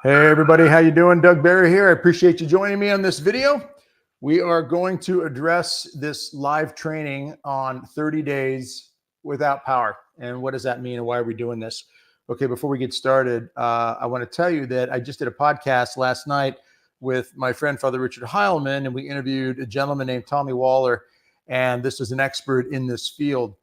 Hey everybody, how you doing? Doug Barry here. I appreciate you joining me on this video. We are going to address this live training on 30 days without power. And what does that mean and why are we doing this? Okay, before we get started, I want to tell you that I just did a podcast last night with my friend Father Richard Heilman, and we interviewed a gentleman named Tommy Waller, and this is an expert in this field.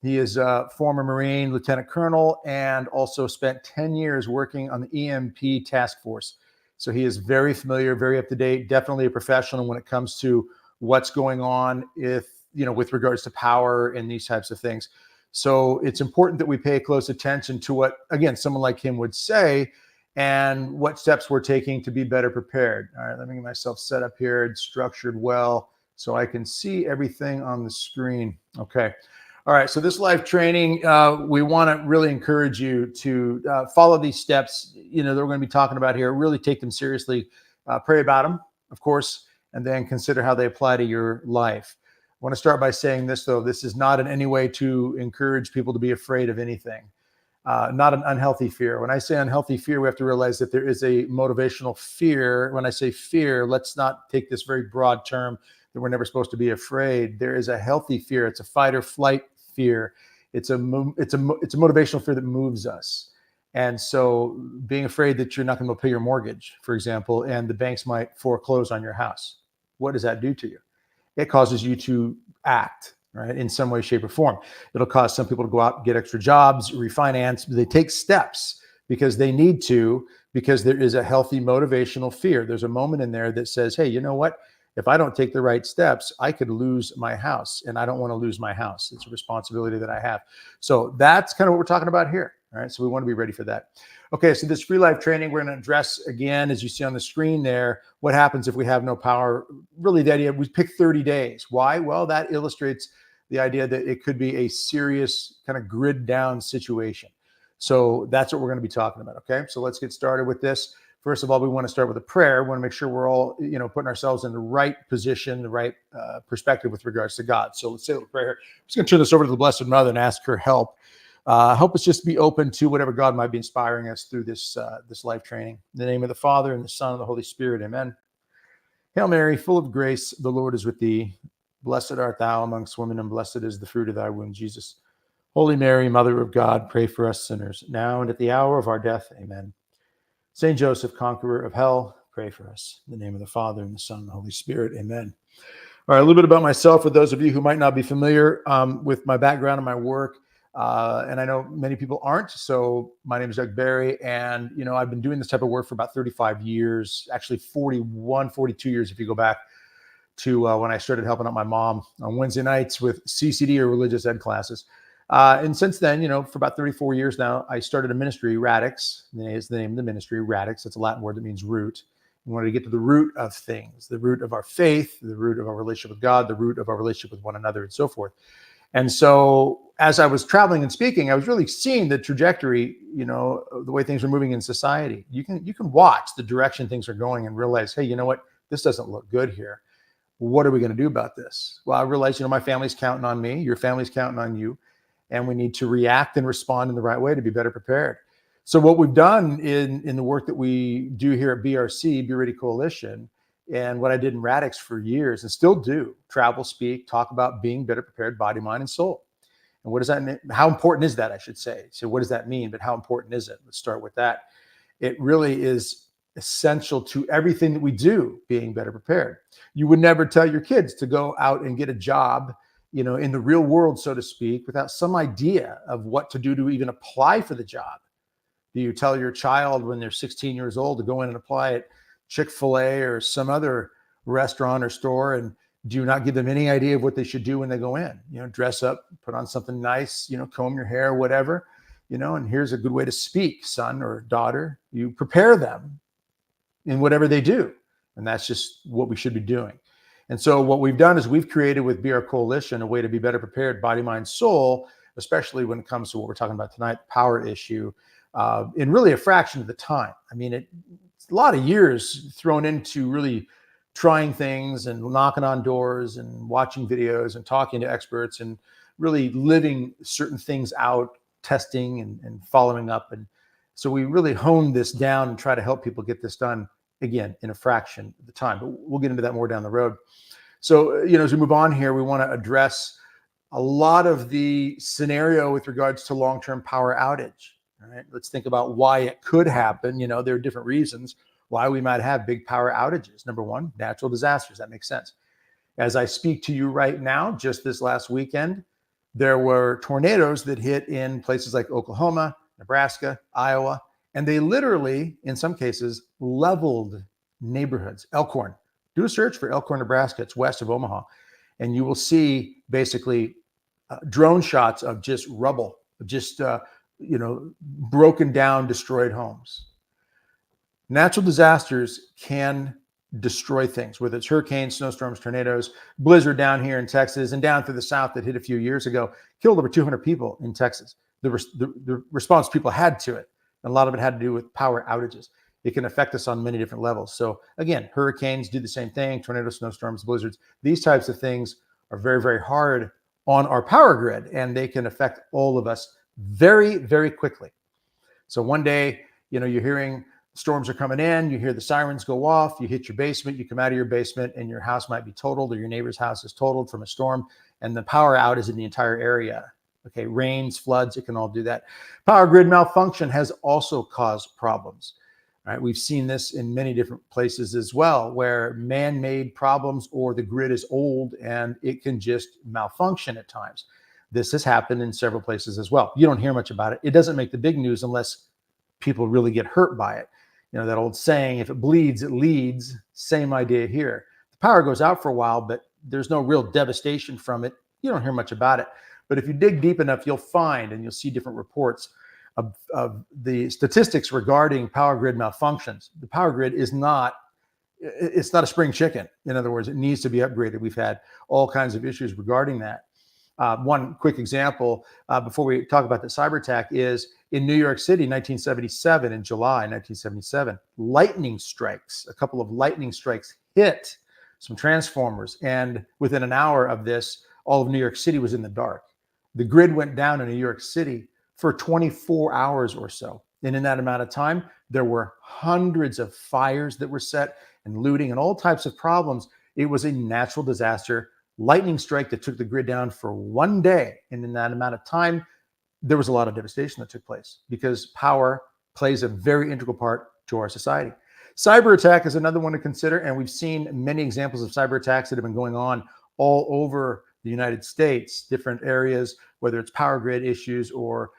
He is a former Marine Lieutenant Colonel and also spent 10 years working on the EMP task force. So he is very familiar, very up to date, definitely a professional when it comes to what's going on with regards to power and these types of things. So it's important that we pay close attention to what, again, someone like him would say and what steps we're taking to be better prepared. All right, let me get myself set up here and structured well so I can see everything on the screen. Okay. All right, so this live training, we want to really encourage you to follow these steps, that we're going to be talking about here. Really take them seriously, pray about them, of course, and then consider how they apply to your life. I want to start by saying this, though. This is not in any way to encourage people to be afraid of anything, not an unhealthy fear. When I say unhealthy fear, we have to realize that there is a motivational fear. When I say fear, let's not take this very broad term that we're never supposed to be afraid. There is a healthy fear. It's a fight or flight fear. It's a motivational fear that moves us. And so being afraid that you're not going to pay your mortgage, for example, and the banks might foreclose on your house. What does that do to you? It causes you to act, right, in some way, shape, or form. It'll cause some people to go out and get extra jobs, refinance. They take steps because they need to, because there is a healthy motivational fear. There's a moment in there that says, hey, you know what? If I don't take the right steps, I could lose my house, and I don't want to lose my house. It's a responsibility that I have. So that's kind of what we're talking about here. All right. So we want to be ready for that. Okay. So this free life training, we're going to address again, as you see on the screen there, what happens if we have no power. Really, the idea, we pick 30 days. Why? Well, that illustrates the idea that it could be a serious kind of grid down situation. So that's what we're going to be talking about. Okay. So let's get started with this. First of all, we want to start with a prayer. We want to make sure we're all, putting ourselves in the right position, the right perspective with regards to God. So let's say a little prayer. I'm just going to turn this over to the Blessed Mother and ask her help. Help us just be open to whatever God might be inspiring us through this life training. In the name of the Father and the Son and the Holy Spirit. Amen. Hail Mary, full of grace, the Lord is with thee. Blessed art thou amongst women, and blessed is the fruit of thy womb, Jesus. Holy Mary, Mother of God, pray for us sinners, now and at the hour of our death. Amen. Saint Joseph, conqueror of hell, pray for us. In the name of the Father, and the Son, and the Holy Spirit. Amen. All right, a little bit about myself for those of you who might not be familiar with my background and my work. And I know many people aren't. So my name is Doug Barry, and I've been doing this type of work for about 35 years, actually 41, 42 years if you go back to when I started helping out my mom on Wednesday nights with CCD or religious ed classes. And since then, for about 34 years now, I started a ministry, Radix. Is the name of the ministry, Radix. That's a Latin word that means root. We wanted to get to the root of things, the root of our faith, the root of our relationship with God, the root of our relationship with one another, and so forth. And so as I was traveling and speaking, I was really seeing the trajectory, the way things are moving in society. You can watch the direction things are going and realize, hey, you know what? This doesn't look good here. What are we going to do about this? Well, I realized, my family's counting on me. Your family's counting on you. And we need to react and respond in the right way to be better prepared. So what we've done in the work that we do here at BRC, Be Ready Coalition, and what I did in Radix for years and still do, travel, speak, talk about being better prepared, body, mind, and soul. And what does that mean? How important is that, I should say? So what does that mean? But how important is it? Let's start with that. It really is essential to everything that we do, being better prepared. You would never tell your kids to go out and get a job in the real world, so to speak, without some idea of what to do to even apply for the job. Do you tell your child when they're 16 years old to go in and apply at Chick-fil-A or some other restaurant or store, and do you not give them any idea of what they should do when they go in? Dress up, put on something nice, comb your hair, whatever, and here's a good way to speak, son or daughter. You prepare them in whatever they do. And that's just what we should be doing. And so what we've done is we've created with BR Coalition a way to be better prepared, body, mind, soul, especially when it comes to what we're talking about tonight, power issue, in really a fraction of the time. I mean, it's a lot of years thrown into really trying things and knocking on doors and watching videos and talking to experts and really living certain things out, testing and following up. And So we really hone this down and try to help people get this done, again, in a fraction of the time. But we'll get into that more down the road. So, as we move on here, we want to address a lot of the scenario with regards to long-term power outage. All right, let's think about why it could happen. There are different reasons why we might have big power outages. Number one, natural disasters. That makes sense. As I speak to you right now, just this last weekend, there were tornadoes that hit in places like Oklahoma, Nebraska, Iowa, and they literally, in some cases, leveled neighborhoods. Elkhorn. Do a search for Elkhorn, Nebraska. It's west of Omaha. And you will see basically drone shots of just rubble, just, broken down, destroyed homes. Natural disasters can destroy things, whether it's hurricanes, snowstorms, tornadoes, blizzard down here in Texas and down through the south that hit a few years ago, killed over 200 people in Texas. The response people had to it, and a lot of it had to do with power outages. It can affect us on many different levels. So again, hurricanes do the same thing, tornadoes, snowstorms, blizzards. These types of things are very, very hard on our power grid, and they can affect all of us very, very quickly. So one day, you're hearing storms are coming in, you hear the sirens go off, you hit your basement, you come out of your basement, and your house might be totaled, or your neighbor's house is totaled from a storm, and the power out is in the entire area. Okay, rains, floods, it can all do that. Power grid malfunction has also caused problems. Right, we've seen this in many different places as well, where man-made problems or the grid is old and it can just malfunction at times. This has happened in several places as well. You don't hear much about it. It doesn't make the big news unless people really get hurt by it. That old saying, if it bleeds, it leads. Same idea here. The power goes out for a while, but there's no real devastation from it. You don't hear much about it. But if you dig deep enough, you'll find, and you'll see different reports of the statistics regarding power grid malfunctions. The power grid it's not a spring chicken. In other words, it needs to be upgraded. We've had all kinds of issues regarding that. One quick example before we talk about the cyber attack is in New York City, 1977, in July 1977, lightning strikes, a couple of lightning strikes hit some transformers. And within an hour of this, all of New York City was in the dark. The grid went down in New York City for 24 hours or so. And in that amount of time, there were hundreds of fires that were set and looting and all types of problems. It was a natural disaster, lightning strike that took the grid down for one day. And in that amount of time, there was a lot of devastation that took place because power plays a very integral part to our society. Cyber attack is another one to consider. And we've seen many examples of cyber attacks that have been going on all over the United States, different areas, whether it's power grid issues or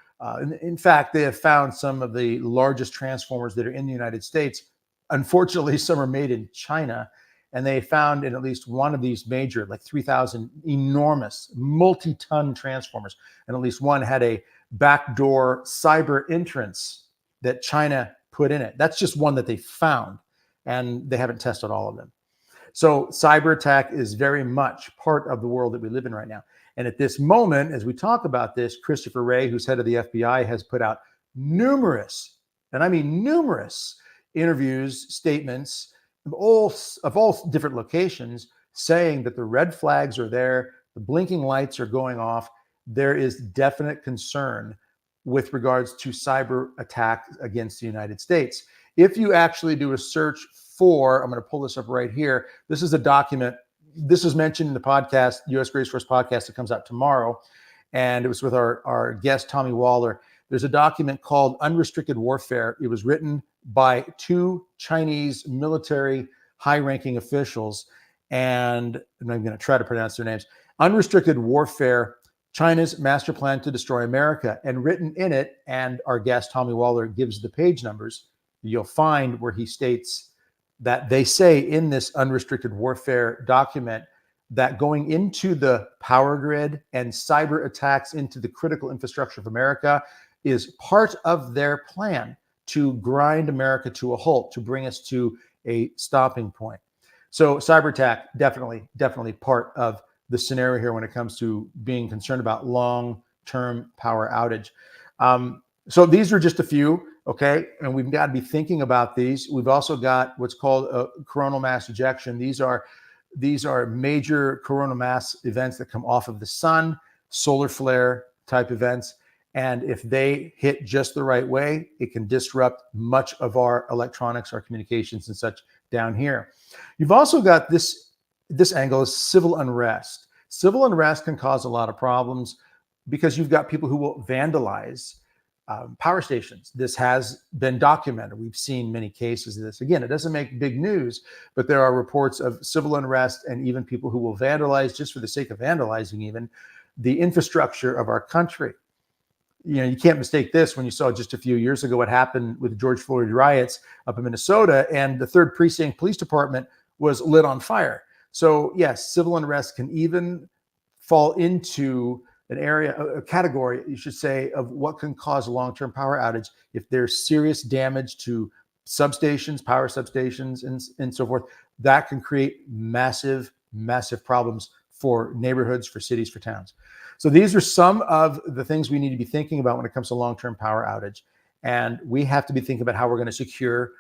in fact, they have found some of the largest transformers that are in the United States. Unfortunately, some are made in China, and they found in at least one of these major, like 3,000 enormous multi-ton transformers, and at least one had a backdoor cyber entrance that China put in it. That's just one that they found, and they haven't tested all of them. So cyber attack is very much part of the world that we live in right now. And at this moment, as we talk about this, Christopher Wray, who's head of the FBI, has put out numerous, and I mean numerous, interviews, statements of all different locations saying that the red flags are there, the blinking lights are going off. There is definite concern with regards to cyber attack against the United States. If you actually do a search for, I'm going to pull this up right here. This is a document. This is mentioned in the podcast, U.S. Grace Force podcast that comes out tomorrow. And it was with our guest, Tommy Waller. There's a document called Unrestricted Warfare. It was written by two Chinese military high-ranking officials. And I'm going to try to pronounce their names. Unrestricted Warfare, China's Master Plan to Destroy America. And written in it, and our guest, Tommy Waller, gives the page numbers. You'll find where he states that they say in this Unrestricted Warfare document that going into the power grid and cyber attacks into the critical infrastructure of America is part of their plan to grind America to a halt, to bring us to a stopping point. So cyber attack, definitely part of the scenario here when it comes to being concerned about long-term power outage. So these are just a few. Okay, and we've got to be thinking about these. We've also got what's called a coronal mass ejection. These are major coronal mass events that come off of the sun, solar flare type events. And if they hit just the right way, it can disrupt much of our electronics, our communications and such down here. You've also got this angle is civil unrest. Civil unrest can cause a lot of problems because you've got people who will vandalize power stations. This has been documented. We've seen many cases of this. Again, it doesn't make big news, but there are reports of civil unrest and even people who will vandalize just for the sake of vandalizing even the infrastructure of our country. You can't mistake this when you saw just a few years ago what happened with the George Floyd riots up in Minnesota, and the 3rd Precinct Police Department was lit on fire. So yes, civil unrest can even fall into an area, a category, you should say, of what can cause a long-term power outage if there's serious damage to substations, power substations, and so forth. That can create massive, massive problems for neighborhoods, for cities, for towns. So these are some of the things we need to be thinking about when it comes to long-term power outage. And we have to be thinking about how we're going to secure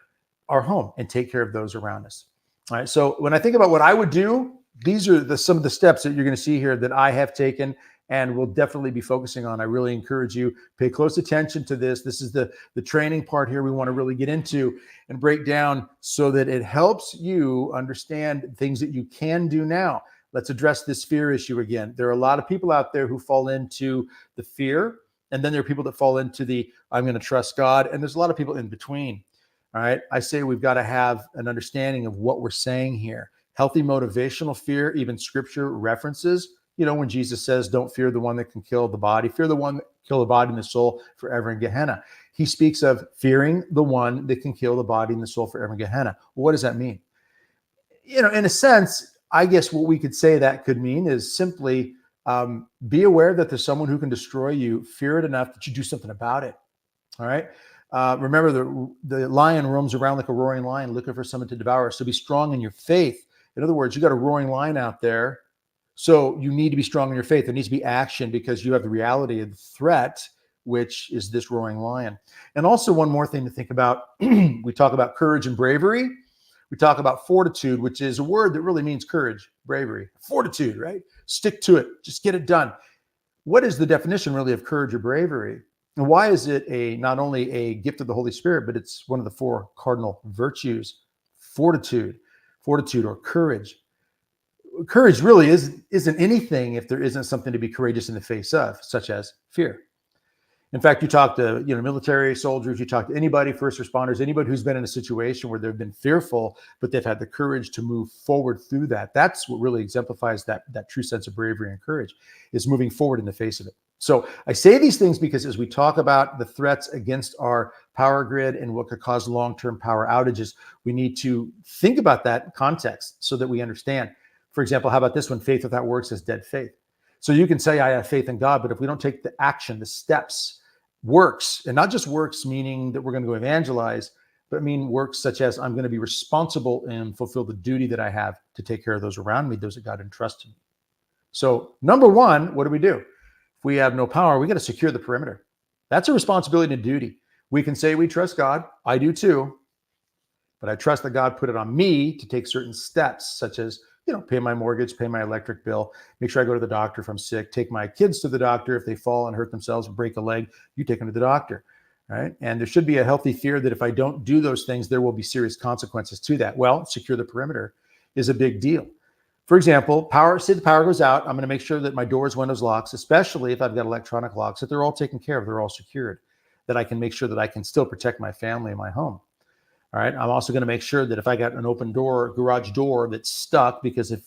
our home and take care of those around us. All right. So when I think about what I would do, these are some of the steps that you're going to see here that I have taken and will definitely be focusing on. I really encourage you, pay close attention to this. This is the training part here we want to really get into and break down so that it helps you understand things that you can do now. Let's address this fear issue again. There are a lot of people out there who fall into the fear, and then there are people that fall into the I'm going to trust God, and there's a lot of people in between. All right. I say we've got to have an understanding of what we're saying here. Healthy motivational fear, even scripture references, when Jesus says, don't fear the one that can kill the body, fear the one that can kill the body and the soul forever in Gehenna. He speaks of fearing the one that can kill the body and the soul forever in Gehenna. Well, what does that mean? In a sense, I guess what we could say that could mean is simply be aware that there's someone who can destroy you, fear it enough that you do something about it. All right. Remember, the lion roams around like a roaring lion looking for someone to devour. So be strong in your faith. In other words, you got a roaring lion out there. So you need to be strong in your faith. There needs to be action because you have the reality of the threat, which is this roaring lion. And also one more thing to think about. We talk about courage and bravery. We talk about fortitude, which is a word that really means courage, bravery, fortitude, right? Stick to it. Just get it done. What is the definition really of courage or bravery? And why is it not only a gift of the Holy Spirit, but it's one of the 4 cardinal virtues? Fortitude or courage. Courage really isn't anything if there isn't something to be courageous in the face of, such as fear. In fact, you talk to military soldiers, you talk to anybody, first responders, anybody who's been in a situation where they've been fearful, but they've had the courage to move forward through that. That's what really exemplifies that true sense of bravery and courage, is moving forward in the face of it. So I say these things because as we talk about the threats against our power grid and what could cause long-term power outages, we need to think about that context so that we understand. For example, how about this one? Faith without works is dead faith. So you can say I have faith in God, but if we don't take the action, the steps, works, and not just works meaning that we're going to go evangelize, but mean works such as I'm going to be responsible and fulfill the duty that I have to take care of those around me, those that God entrusted me. So number one, what do? If we have no power, we got to secure the perimeter. That's a responsibility and a duty. We can say we trust God. I do too. But I trust that God put it on me to take certain steps, such as, pay my mortgage, pay my electric bill, make sure I go to the doctor if I'm sick, take my kids to the doctor if they fall and hurt themselves or break a leg, you take them to the doctor, right? And there should be a healthy fear that if I don't do those things, there will be serious consequences to that. Well, secure the perimeter is a big deal. For example, say the power goes out, I'm going to make sure that my doors, windows, locks, especially if I've got electronic locks, that they're all taken care of, they're all secured, that I can make sure that I can still protect my family and my home. All right. I'm also going to make sure that if I got an open door, garage door that's stuck, because if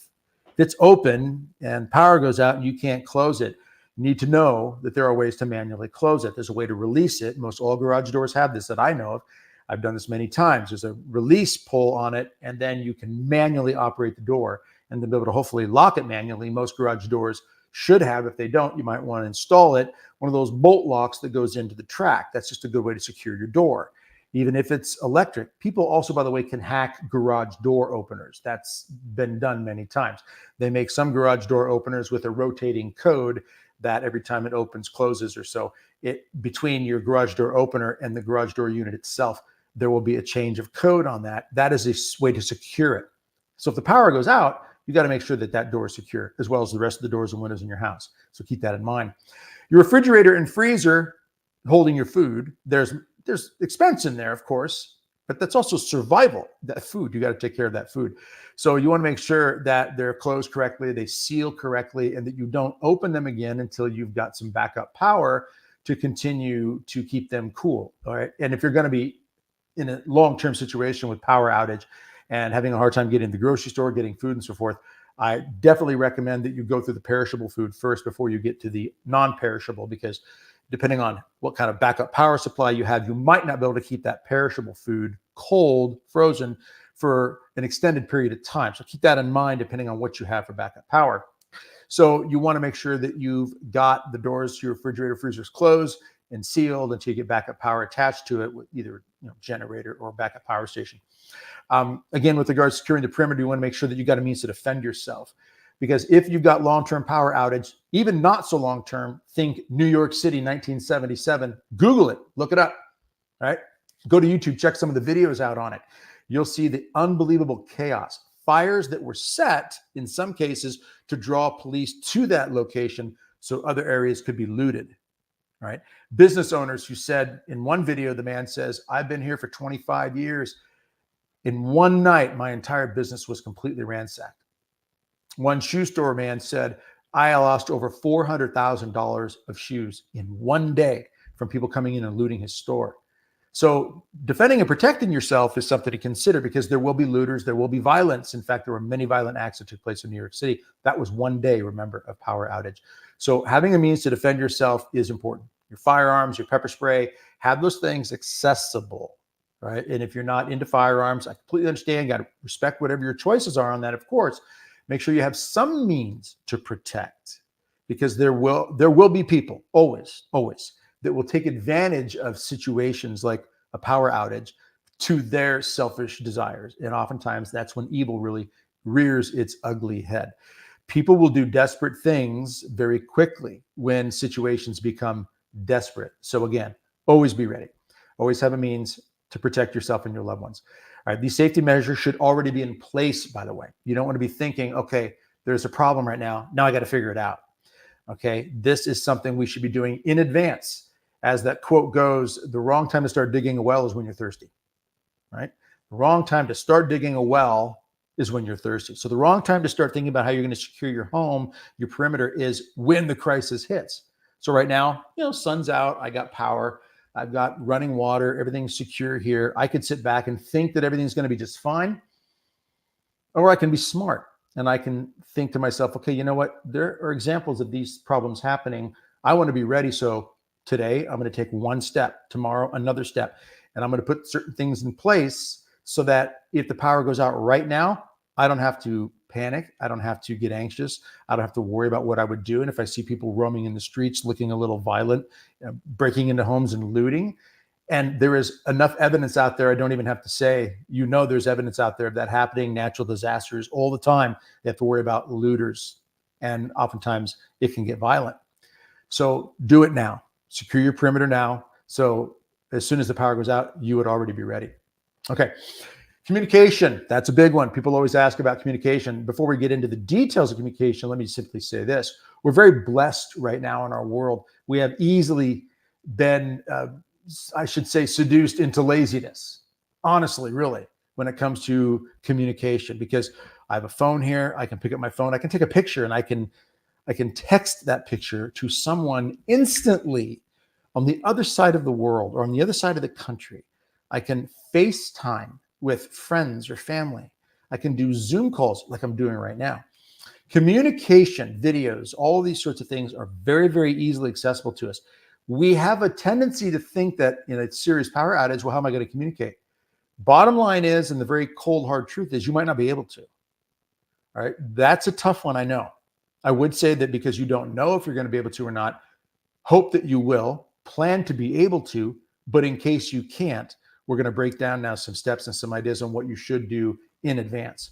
it's open and power goes out and you can't close it, you need to know that there are ways to manually close it. There's a way to release it. Most all garage doors have this that I know of. I've done this many times. There's a release pull on it, and then you can manually operate the door and then be able to hopefully lock it manually. Most garage doors should have. If they don't, you might want to install it. One of those bolt locks that goes into the track. That's just a good way to secure your door. Even if it's electric. People also, by the way, can hack garage door openers. That's been done many times. They make some garage door openers with a rotating code that every time it opens, closes or so, between your garage door opener and the garage door unit itself, there will be a change of code on that. That is a way to secure it. So if the power goes out, you got to make sure that that door is secure, as well as the rest of the doors and windows in your house. So keep that in mind. Your refrigerator and freezer holding your food, there's expense in there, of course, but that's also survival. That food, you got to take care of that food. So you want to make sure that they're closed correctly, they seal correctly, and that you don't open them again until you've got some backup power to continue to keep them cool. All right. And if you're going to be in a long-term situation with power outage and having a hard time getting to the grocery store, getting food and so forth, I definitely recommend that you go through the perishable food first before you get to the non-perishable, because depending on what kind of backup power supply you have, you might not be able to keep that perishable food cold, frozen for an extended period of time. So keep that in mind depending on what you have for backup power. So you want to make sure that you've got the doors to your refrigerator, freezers closed and sealed until you get backup power attached to it with either generator or backup power station. Again, with regards to securing the perimeter, you want to make sure that you got a means to defend yourself. Because if you've got long-term power outage, even not so long-term, think New York City, 1977, Google it, look it up, right? Go to YouTube, check some of the videos out on it. You'll see the unbelievable chaos. Fires that were set, in some cases, to draw police to that location so other areas could be looted, right? Business owners who said, in one video, the man says, I've been here for 25 years. In one night, my entire business was completely ransacked. One shoe store man said, I lost over $400,000 of shoes in one day from people coming in and looting his store. So defending and protecting yourself is something to consider, because there will be looters, there will be violence. In fact, there were many violent acts that took place in New York City. That was one day, remember, of power outage. So having a means to defend yourself is important. Your firearms, your pepper spray, have those things accessible, right? And if you're not into firearms, I completely understand. You got to respect whatever your choices are on that, of course. Make sure you have some means to protect, because there will be people always, that will take advantage of situations like a power outage to their selfish desires. And oftentimes that's when evil really rears its ugly head. People will do desperate things very quickly when situations become desperate. So again, always be ready. Always have a means to protect yourself and your loved ones. All right, these safety measures should already be in place, by the way. You don't want to be thinking, okay, there's a problem right now. Now I got to figure it out. Okay, this is something we should be doing in advance. As that quote goes, the wrong time to start digging a well is when you're thirsty, right? The wrong time to start digging a well is when you're thirsty. So the wrong time to start thinking about how you're going to secure your home, your perimeter, is when the crisis hits. So right now, sun's out, I got power, I've got running water, everything's secure here. I could sit back and think that everything's going to be just fine. Or I can be smart and I can think to myself, okay, you know what? There are examples of these problems happening. I want to be ready. So today I'm going to take one step, tomorrow another step, and I'm going to put certain things in place so that if the power goes out right now, I don't have to panic. I don't have to get anxious. I don't have to worry about what I would do. And if I see people roaming in the streets, looking a little violent, breaking into homes and looting, and there is enough evidence out there, I don't even have to say, there's evidence out there of that happening, natural disasters all the time. They have to worry about looters, and oftentimes it can get violent. So do it now. Secure your perimeter now. So as soon as the power goes out, you would already be ready. Okay. Communication, that's a big one. People always ask about communication. Before we get into the details of communication, let me simply say this. We're very blessed right now in our world. We have easily been, I should say, seduced into laziness. Honestly, really, when it comes to communication, because I have a phone here. I can pick up my phone. I can take a picture and I can text that picture to someone instantly on the other side of the world or on the other side of the country. I can FaceTime with friends or family. I can do Zoom calls like I'm doing right now. Communication, videos, all these sorts of things are very, very easily accessible to us. We have a tendency to think that in a serious power outage, well, how am I going to communicate? Bottom line is, and the very cold, hard truth is, you might not be able to. All right. That's a tough one, I know. I would say that because you don't know if you're going to be able to or not, hope that you will, plan to be able to, but in case you can't, we're going to break down now some steps and some ideas on what you should do in advance.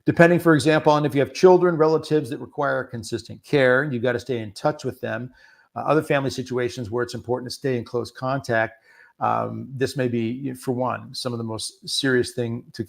Depending, for example, on if you have children, relatives that require consistent care, you've got to stay in touch with them. Other family situations where it's important to stay in close contact. This may be, for one, some of the most serious things to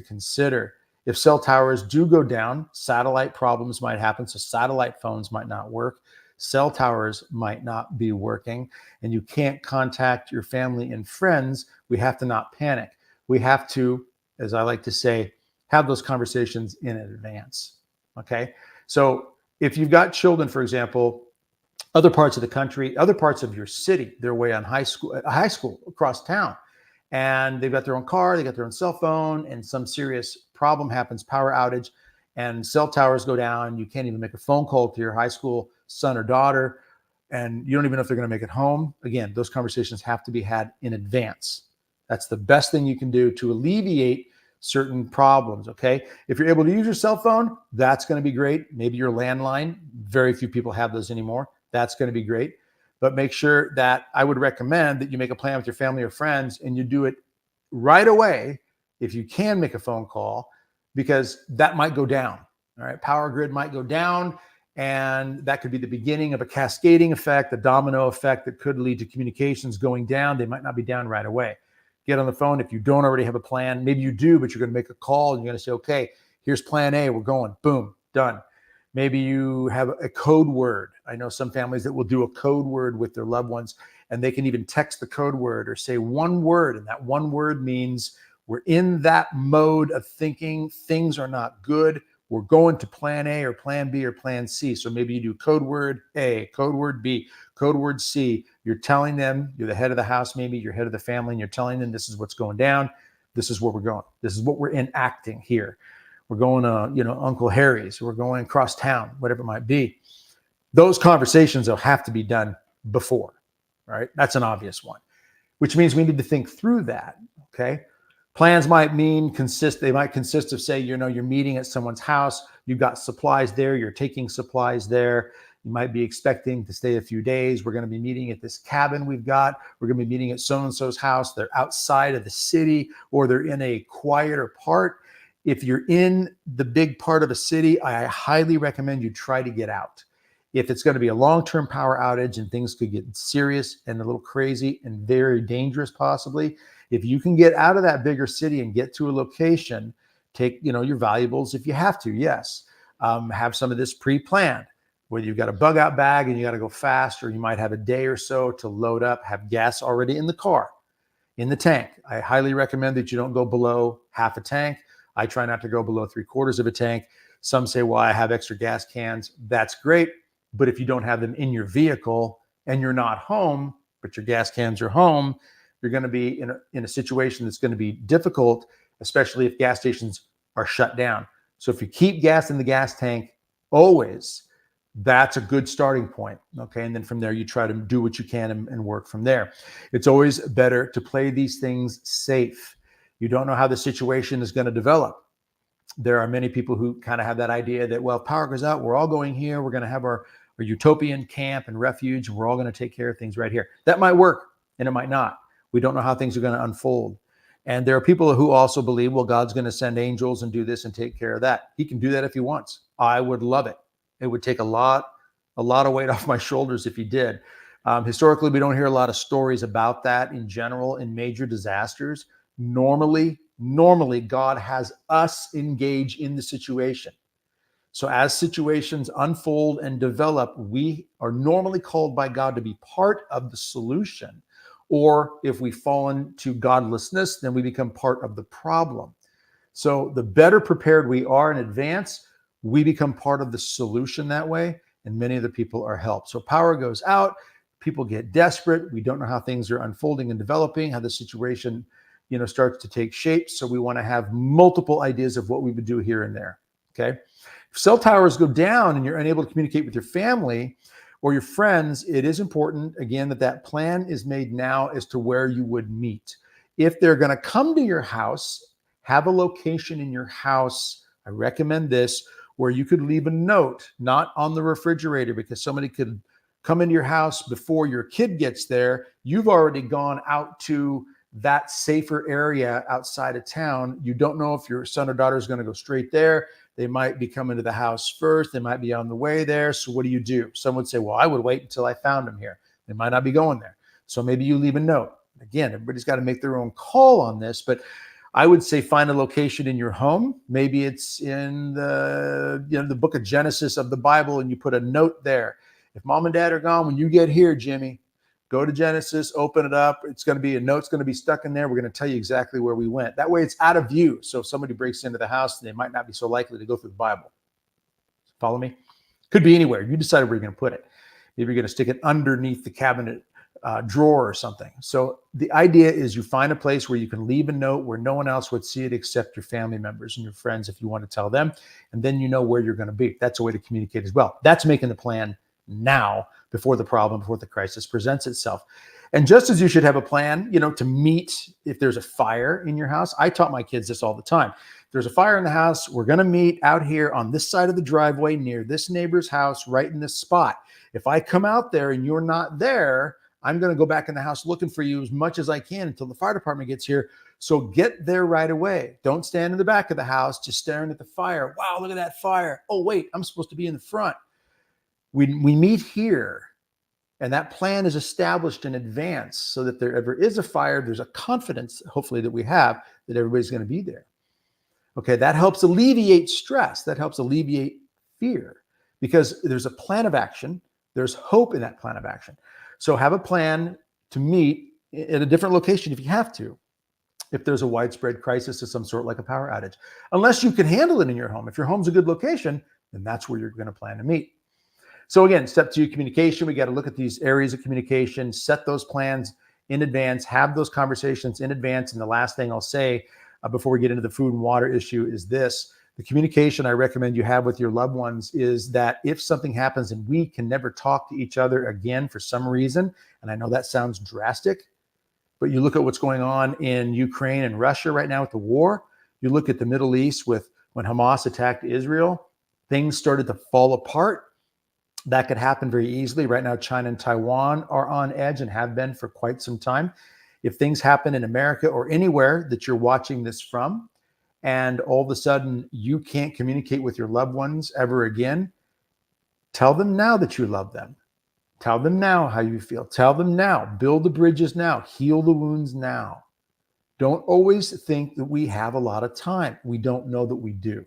consider If cell towers do go down, satellite problems might happen. So satellite phones might not work. Cell towers might not be working, and you can't contact your family and friends. We have to not panic. We have to, as I like to say, have those conversations in advance. Okay. So if you've got children, for example, other parts of the country, other parts of your city, they're away on high school across town, and they've got their own car, they got their own cell phone, and some serious problem happens, power outage, and cell towers go down. You can't even make a phone call to your high school son or daughter, and you don't even know if they're going to make it home. Again, those conversations have to be had in advance. That's the best thing you can do to alleviate certain problems. Okay. If you're able to use your cell phone, that's going to be great. Maybe your landline. Very few people have those anymore. That's going to be great. But make sure that I would recommend that you make a plan with your family or friends and you do it right away if you can make a phone call, because that might go down. All right. Power grid might go down, and that could be the beginning of a cascading effect, a domino effect that could lead to communications going down. They might not be down right away. Get on the phone. If you don't already have a plan, maybe you do, but you're going to make a call and you're going to say, okay, here's plan A. We're going, boom, done. Maybe you have a code word. I know some families that will do a code word with their loved ones, and they can even text the code word or say one word. And that one word means we're in that mode of thinking things are not good. We're going to plan A or plan B or plan C. So maybe you do code word A, code word B, code word C. You're telling them, you're the head of the house, maybe you're head of the family, and you're telling them this is what's going down. This is where we're going. This is what we're enacting here. We're going to, Uncle Harry's. We're going across town, whatever it might be. Those conversations will have to be done before, right? That's an obvious one, which means we need to think through that, okay? Plans might consist of, say, you're meeting at someone's house, you've got supplies there, you're taking supplies there. You might be expecting to stay a few days. We're going to be meeting at this cabin we've got. We're going to be meeting at so-and-so's house. They're outside of the city, or they're in a quieter part. If you're in the big part of a city, I highly recommend you try to get out. If it's going to be a long-term power outage and things could get serious and a little crazy and very dangerous possibly, if you can get out of that bigger city and get to a location, take your valuables if you have to, yes. Have some of this pre-planned, whether you've got a bug out bag and you got to go fast, or you might have a day or so to load up, have gas already in the car, in the tank. I highly recommend that you don't go below half a tank. I try not to go below 3/4 of a tank. Some say, well, I have extra gas cans. That's great. But if you don't have them in your vehicle and you're not home, but your gas cans are home, you're going to be in a situation that's going to be difficult, especially if gas stations are shut down. So if you keep gas in the gas tank always, that's a good starting point. Okay. And then from there, you try to do what you can and work from there. It's always better to play these things safe. You don't know how the situation is going to develop. There are many people who kind of have that idea that, well, if power goes out, we're all going here. We're going to have our utopian camp and refuge, and we're all going to take care of things right here. That might work, and it might not. We don't know how things are going to unfold. And there are people who also believe, well, God's going to send angels and do this and take care of that. He can do that if he wants. I would love it. It would take a lot of weight off my shoulders if he did. Historically, we don't hear a lot of stories about that in general in major disasters. Normally, God has us engage in the situation. So as situations unfold and develop, we are normally called by God to be part of the solution. Or if we fall into godlessness, then we become part of the problem. So the better prepared we are in advance, we become part of the solution that way, and many of the people are helped. So power goes out, people get desperate. We don't know how things are unfolding and developing, how the situation starts to take shape. So we want to have multiple ideas of what we would do here and there. Okay. If cell towers go down and you're unable to communicate with your family or your friends, it is important, again, that plan is made now as to where you would meet. If they're going to come to your house, have a location in your house. I recommend this, where you could leave a note, not on the refrigerator, because somebody could come into your house before your kid gets there. You've already gone out to that safer area outside of town. You don't know if your son or daughter is going to go straight there. They might be coming to the house first. They might be on the way there. So what do? Some would say, well, I would wait until I found them here. They might not be going there. So maybe you leave a note. Again, everybody's got to make their own call on this, but I would say find a location in your home. Maybe it's in the book of Genesis of the Bible, and you put a note there. If mom and dad are gone, when you get here, Jimmy, go to Genesis, open it up. It's going to be a note's going to be stuck in there. We're going to tell you exactly where we went. That way it's out of view. So if somebody breaks into the house, they might not be so likely to go through the Bible. Follow me? Could be anywhere. You decide where you're going to put it. Maybe you're going to stick it underneath the cabinet drawer or something. So the idea is you find a place where you can leave a note where no one else would see it except your family members and your friends if you want to tell them, and then you know where you're going to be. That's a way to communicate as well. That's making the plan now before the crisis presents itself. And just as you should have a plan, to meet if there's a fire in your house. I taught my kids this all the time. If there's a fire in the house, we're going to meet out here on this side of the driveway near this neighbor's house, right in this spot. If I come out there and you're not there, I'm going to go back in the house looking for you as much as I can until the fire department gets here. So get there right away. Don't stand in the back of the house just staring at the fire. Wow, look at that fire. Oh, wait, I'm supposed to be in the front. We meet here, and that plan is established in advance so that there ever is a fire, there's a confidence, hopefully, that we have that everybody's going to be there. Okay, that helps alleviate stress. That helps alleviate fear because there's a plan of action. There's hope in that plan of action. So have a plan to meet at a different location if you have to, if there's a widespread crisis of some sort like a power outage. Unless you can handle it in your home. If your home's a good location, then that's where you're going to plan to meet. So again, step 2, communication. We got to look at these areas of communication, set those plans in advance, have those conversations in advance. And the last thing I'll say before we get into the food and water issue is this. The communication I recommend you have with your loved ones is that if something happens and we can never talk to each other again for some reason, and I know that sounds drastic, but you look at what's going on in Ukraine and Russia right now with the war, you look at the Middle East with when Hamas attacked Israel, things started to fall apart. That could happen very easily. Right now, China and Taiwan are on edge and have been for quite some time. If things happen in America or anywhere that you're watching this from, and all of a sudden you can't communicate with your loved ones ever again, tell them now that you love them. Tell them now how you feel. Tell them now. Build the bridges now. Heal the wounds now. Don't always think that we have a lot of time. We don't know that we do.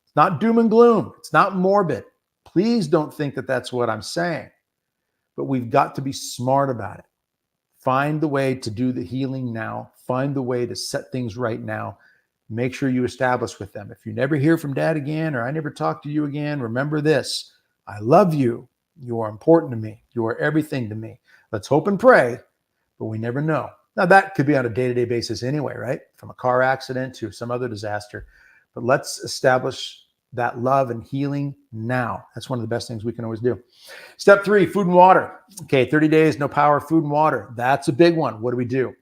It's not doom and gloom. It's not morbid. Please don't think that that's what I'm saying. But we've got to be smart about it. Find the way to do the healing now. Find the way to set things right now. Make sure you establish with them. If you never hear from dad again, or I never talk to you again, remember this. I love you. You are important to me. You are everything to me. Let's hope and pray, but we never know. Now that could be on a day-to-day basis anyway, right? From a car accident to some other disaster. But let's establish that love and healing now. That's one of the best things we can always do. Step 3, food and water. Okay, 30 days, no power, food and water. That's a big one. What do we do?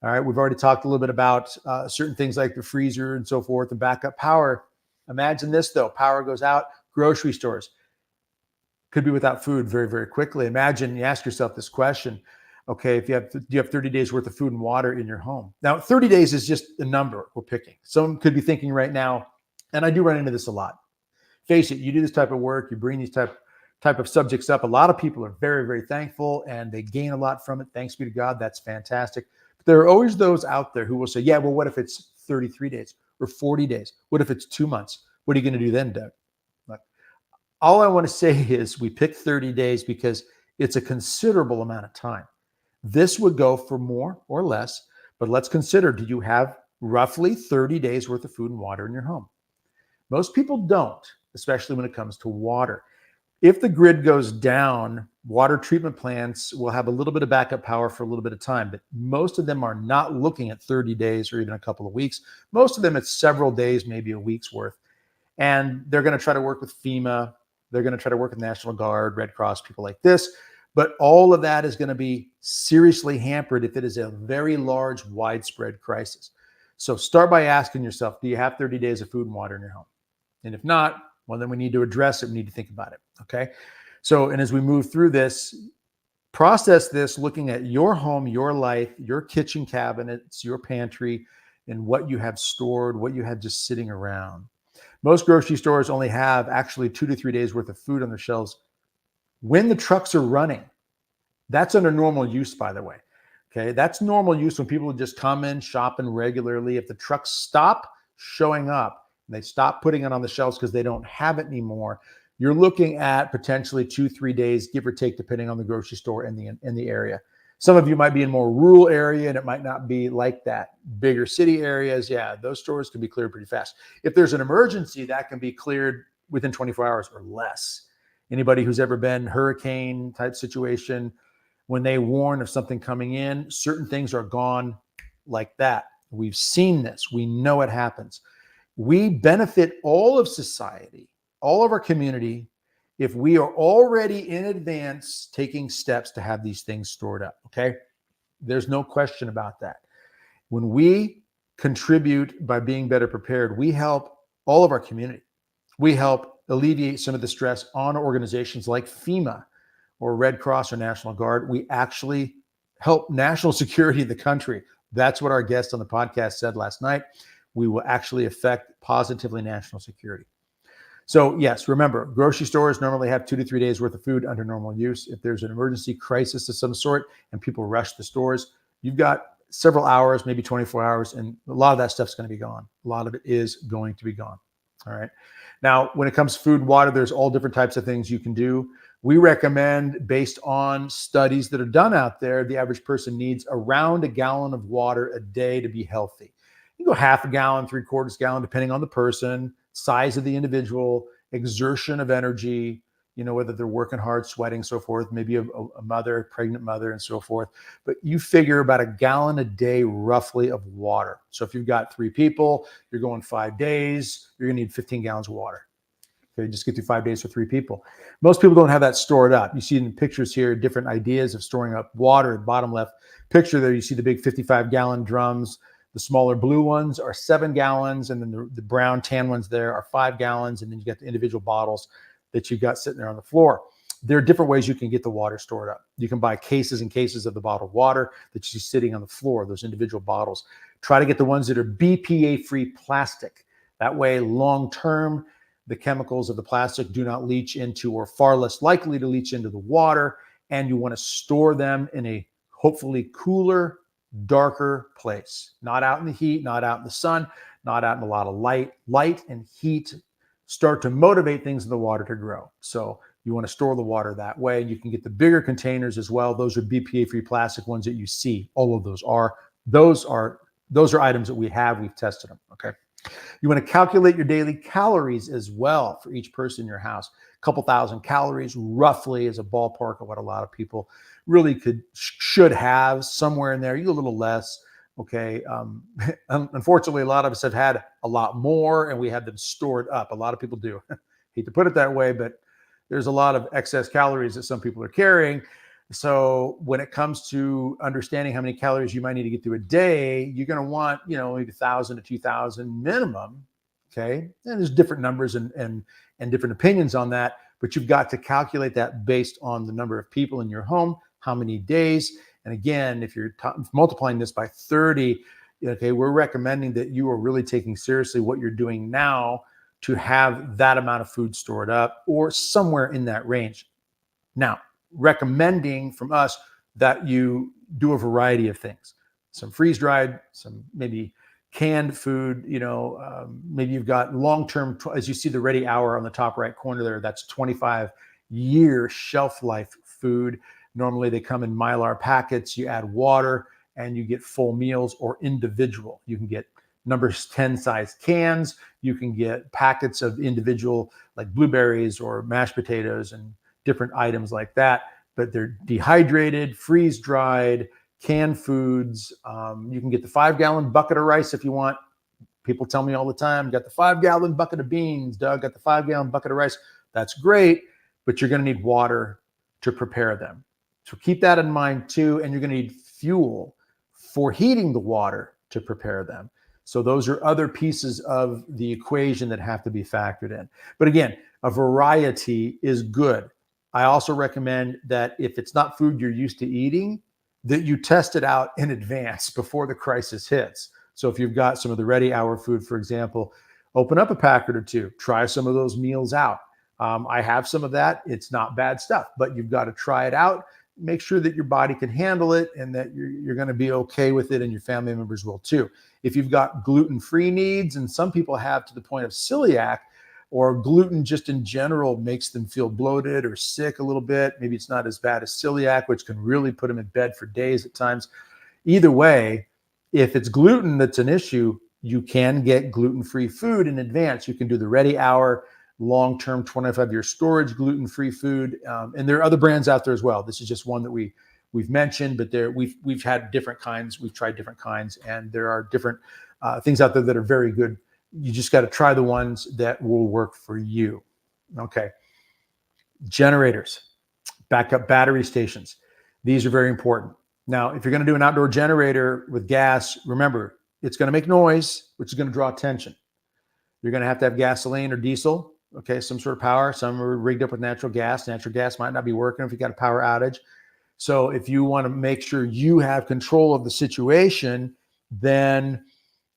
All right, we've already talked a little bit about certain things like the freezer and so forth and backup power. Imagine this though, power goes out, grocery stores could be without food very, very quickly. Imagine you ask yourself this question. Okay, do you have 30 days worth of food and water in your home? Now, 30 days is just a number we're picking. Someone could be thinking right now, and I do run into this a lot. Face it, you do this type of work, you bring these type of subjects up. A lot of people are very, very thankful and they gain a lot from it. Thanks be to God, that's fantastic. But there are always those out there who will say, yeah, well, what if it's 33 days or 40 days? What if it's 2 months? What are you going to do then, Doug? Look, all I want to say is we picked 30 days because it's a considerable amount of time. This would go for more or less, but let's consider, do you have roughly 30 days worth of food and water in your home? Most people don't, especially when it comes to water. If the grid goes down, water treatment plants will have a little bit of backup power for a little bit of time, but most of them are not looking at 30 days or even a couple of weeks. Most of them, it's several days, maybe a week's worth. And they're going to try to work with FEMA. They're going to try to work with National Guard, Red Cross, people like this. But all of that is going to be seriously hampered if it is a very large, widespread crisis. So start by asking yourself, do you have 30 days of food and water in your home? And if not, well, then we need to address it. We need to think about it. Okay. So, and as we move through this, process this looking at your home, your life, your kitchen cabinets, your pantry, and what you have stored, what you have just sitting around. Most grocery stores only have actually 2 to 3 days worth of food on their shelves when the trucks are running. That's under normal use, by the way. Okay, that's normal use when people just come in shopping regularly. If the trucks stop showing up and they stop putting it on the shelves because they don't have it anymore, you're looking at potentially 2-3 days, give or take, depending on the grocery store in the area. Some of you might be in more rural area and it might not be like that. Bigger city areas, yeah, those stores can be cleared pretty fast. If there's an emergency, that can be cleared within 24 hours or less. Anybody who's ever been hurricane type situation, when they warn of something coming in, certain things are gone like that. We've seen this. We know it happens. We benefit all of society, all of our community, if we are already in advance taking steps to have these things stored up, okay? There's no question about that. When we contribute by being better prepared, we help all of our community. We help alleviate some of the stress on organizations like FEMA or Red Cross or National Guard. We actually help national security of the country. That's what our guest on the podcast said last night. We will actually affect positively national security. So yes, remember, grocery stores normally have 2 to 3 days worth of food under normal use. If there's an emergency crisis of some sort and people rush the stores, you've got several hours, maybe 24 hours, and a lot of that stuff's going to be gone. A lot of it is going to be gone. All right. Now, when it comes to food and water, there's all different types of things you can do. We recommend, based on studies that are done out there, the average person needs around a gallon of water a day to be healthy. You can go half a gallon, 3/4 gallon, depending on the person, size of the individual, exertion of energy, whether they're working hard, sweating, so forth, maybe a mother, pregnant mother, and so forth. But you figure about a gallon a day roughly of water. So if you've got 3 people, you're going 5 days, you're going to need 15 gallons of water. Okay, just get through 5 days for 3 people. Most people don't have that stored up. You see in the pictures here, different ideas of storing up water. Bottom left picture there, you see the big 55-gallon drums. The smaller blue ones are 7 gallons, and then the brown tan ones there are 5 gallons, and then you get the individual bottles that you've got sitting there on the floor. There are different ways you can get the water stored up. You can buy cases and cases of the bottled water that you see sitting on the floor, those individual bottles. Try to get the ones that are BPA-free plastic. That way, long-term, the chemicals of the plastic do not leach into, or far less likely to leach into, the water, and you want to store them in a hopefully cooler, darker place, not out in the heat, not out in the sun, not out in a lot of light. Light and heat start to motivate things in the water to grow. So you want to store the water that way. You can get the bigger containers as well. Those are BPA-free plastic ones that you see. All of those are items that we've tested them. Okay. You want to calculate your daily calories as well for each person in your house. A couple thousand calories roughly is a ballpark of what a lot of people really should have, somewhere in there. You a little less. Okay. Unfortunately, a lot of us have had a lot more and we have them stored up. A lot of people do. Hate to put it that way, but there's a lot of excess calories that some people are carrying. So when it comes to understanding how many calories you might need to get through a day, you're going to want, maybe 1,000 to 2,000 minimum. Okay. And there's different numbers and different opinions on that, but you've got to calculate that based on the number of people in your home, how many days. And again, if you're multiplying this by 30, okay, we're recommending that you are really taking seriously what you're doing now to have that amount of food stored up or somewhere in that range. Now, recommending from us that you do a variety of things, some freeze-dried, some maybe canned food, maybe you've got long-term, as you see the ready hour on the top right corner there, that's 25-year shelf life food. Normally they come in Mylar packets. You add water and you get full meals or individual. You can get numbers 10 size cans. You can get packets of individual, like blueberries or mashed potatoes and different items like that, but they're dehydrated, freeze-dried, canned foods. You can get the 5-gallon bucket of rice if you want. People tell me all the time, got the 5-gallon bucket of beans, Doug, got the 5-gallon bucket of rice. That's great, but you're going to need water to prepare them. So keep that in mind too, and you're going to need fuel for heating the water to prepare them. So those are other pieces of the equation that have to be factored in. But again, a variety is good. I also recommend that if it's not food you're used to eating, that you test it out in advance before the crisis hits. So if you've got some of the ready hour food, for example, open up a packet or two, try some of those meals out. I have some of that. It's not bad stuff, but you've got to try it out. make sure that your body can handle it and that you're going to be okay with it, and your family members will too. If you've got gluten-free needs, and some people have to the point of celiac, or gluten just in general makes them feel bloated or sick a little bit. Maybe it's not as bad as celiac, which can really put them in bed for days at times. Either way, if it's gluten that's an issue, you can get gluten-free food in advance. You can do the Ready Hour long-term 25-year storage gluten-free food, and there are other brands out there as well. This is just one that we've mentioned, but we've had different kinds. We've tried different kinds, and there are different things out there that are very good. You just got to try the ones that will work for you. Okay. Generators, backup battery stations. These are very important. Now, if you're going to do an outdoor generator with gas, remember, it's going to make noise, which is going to draw attention. You're going to have gasoline or diesel, okay, some sort of power. Some are rigged up with natural gas. Natural gas might not be working if you got a power outage. So if you want to make sure you have control of the situation, then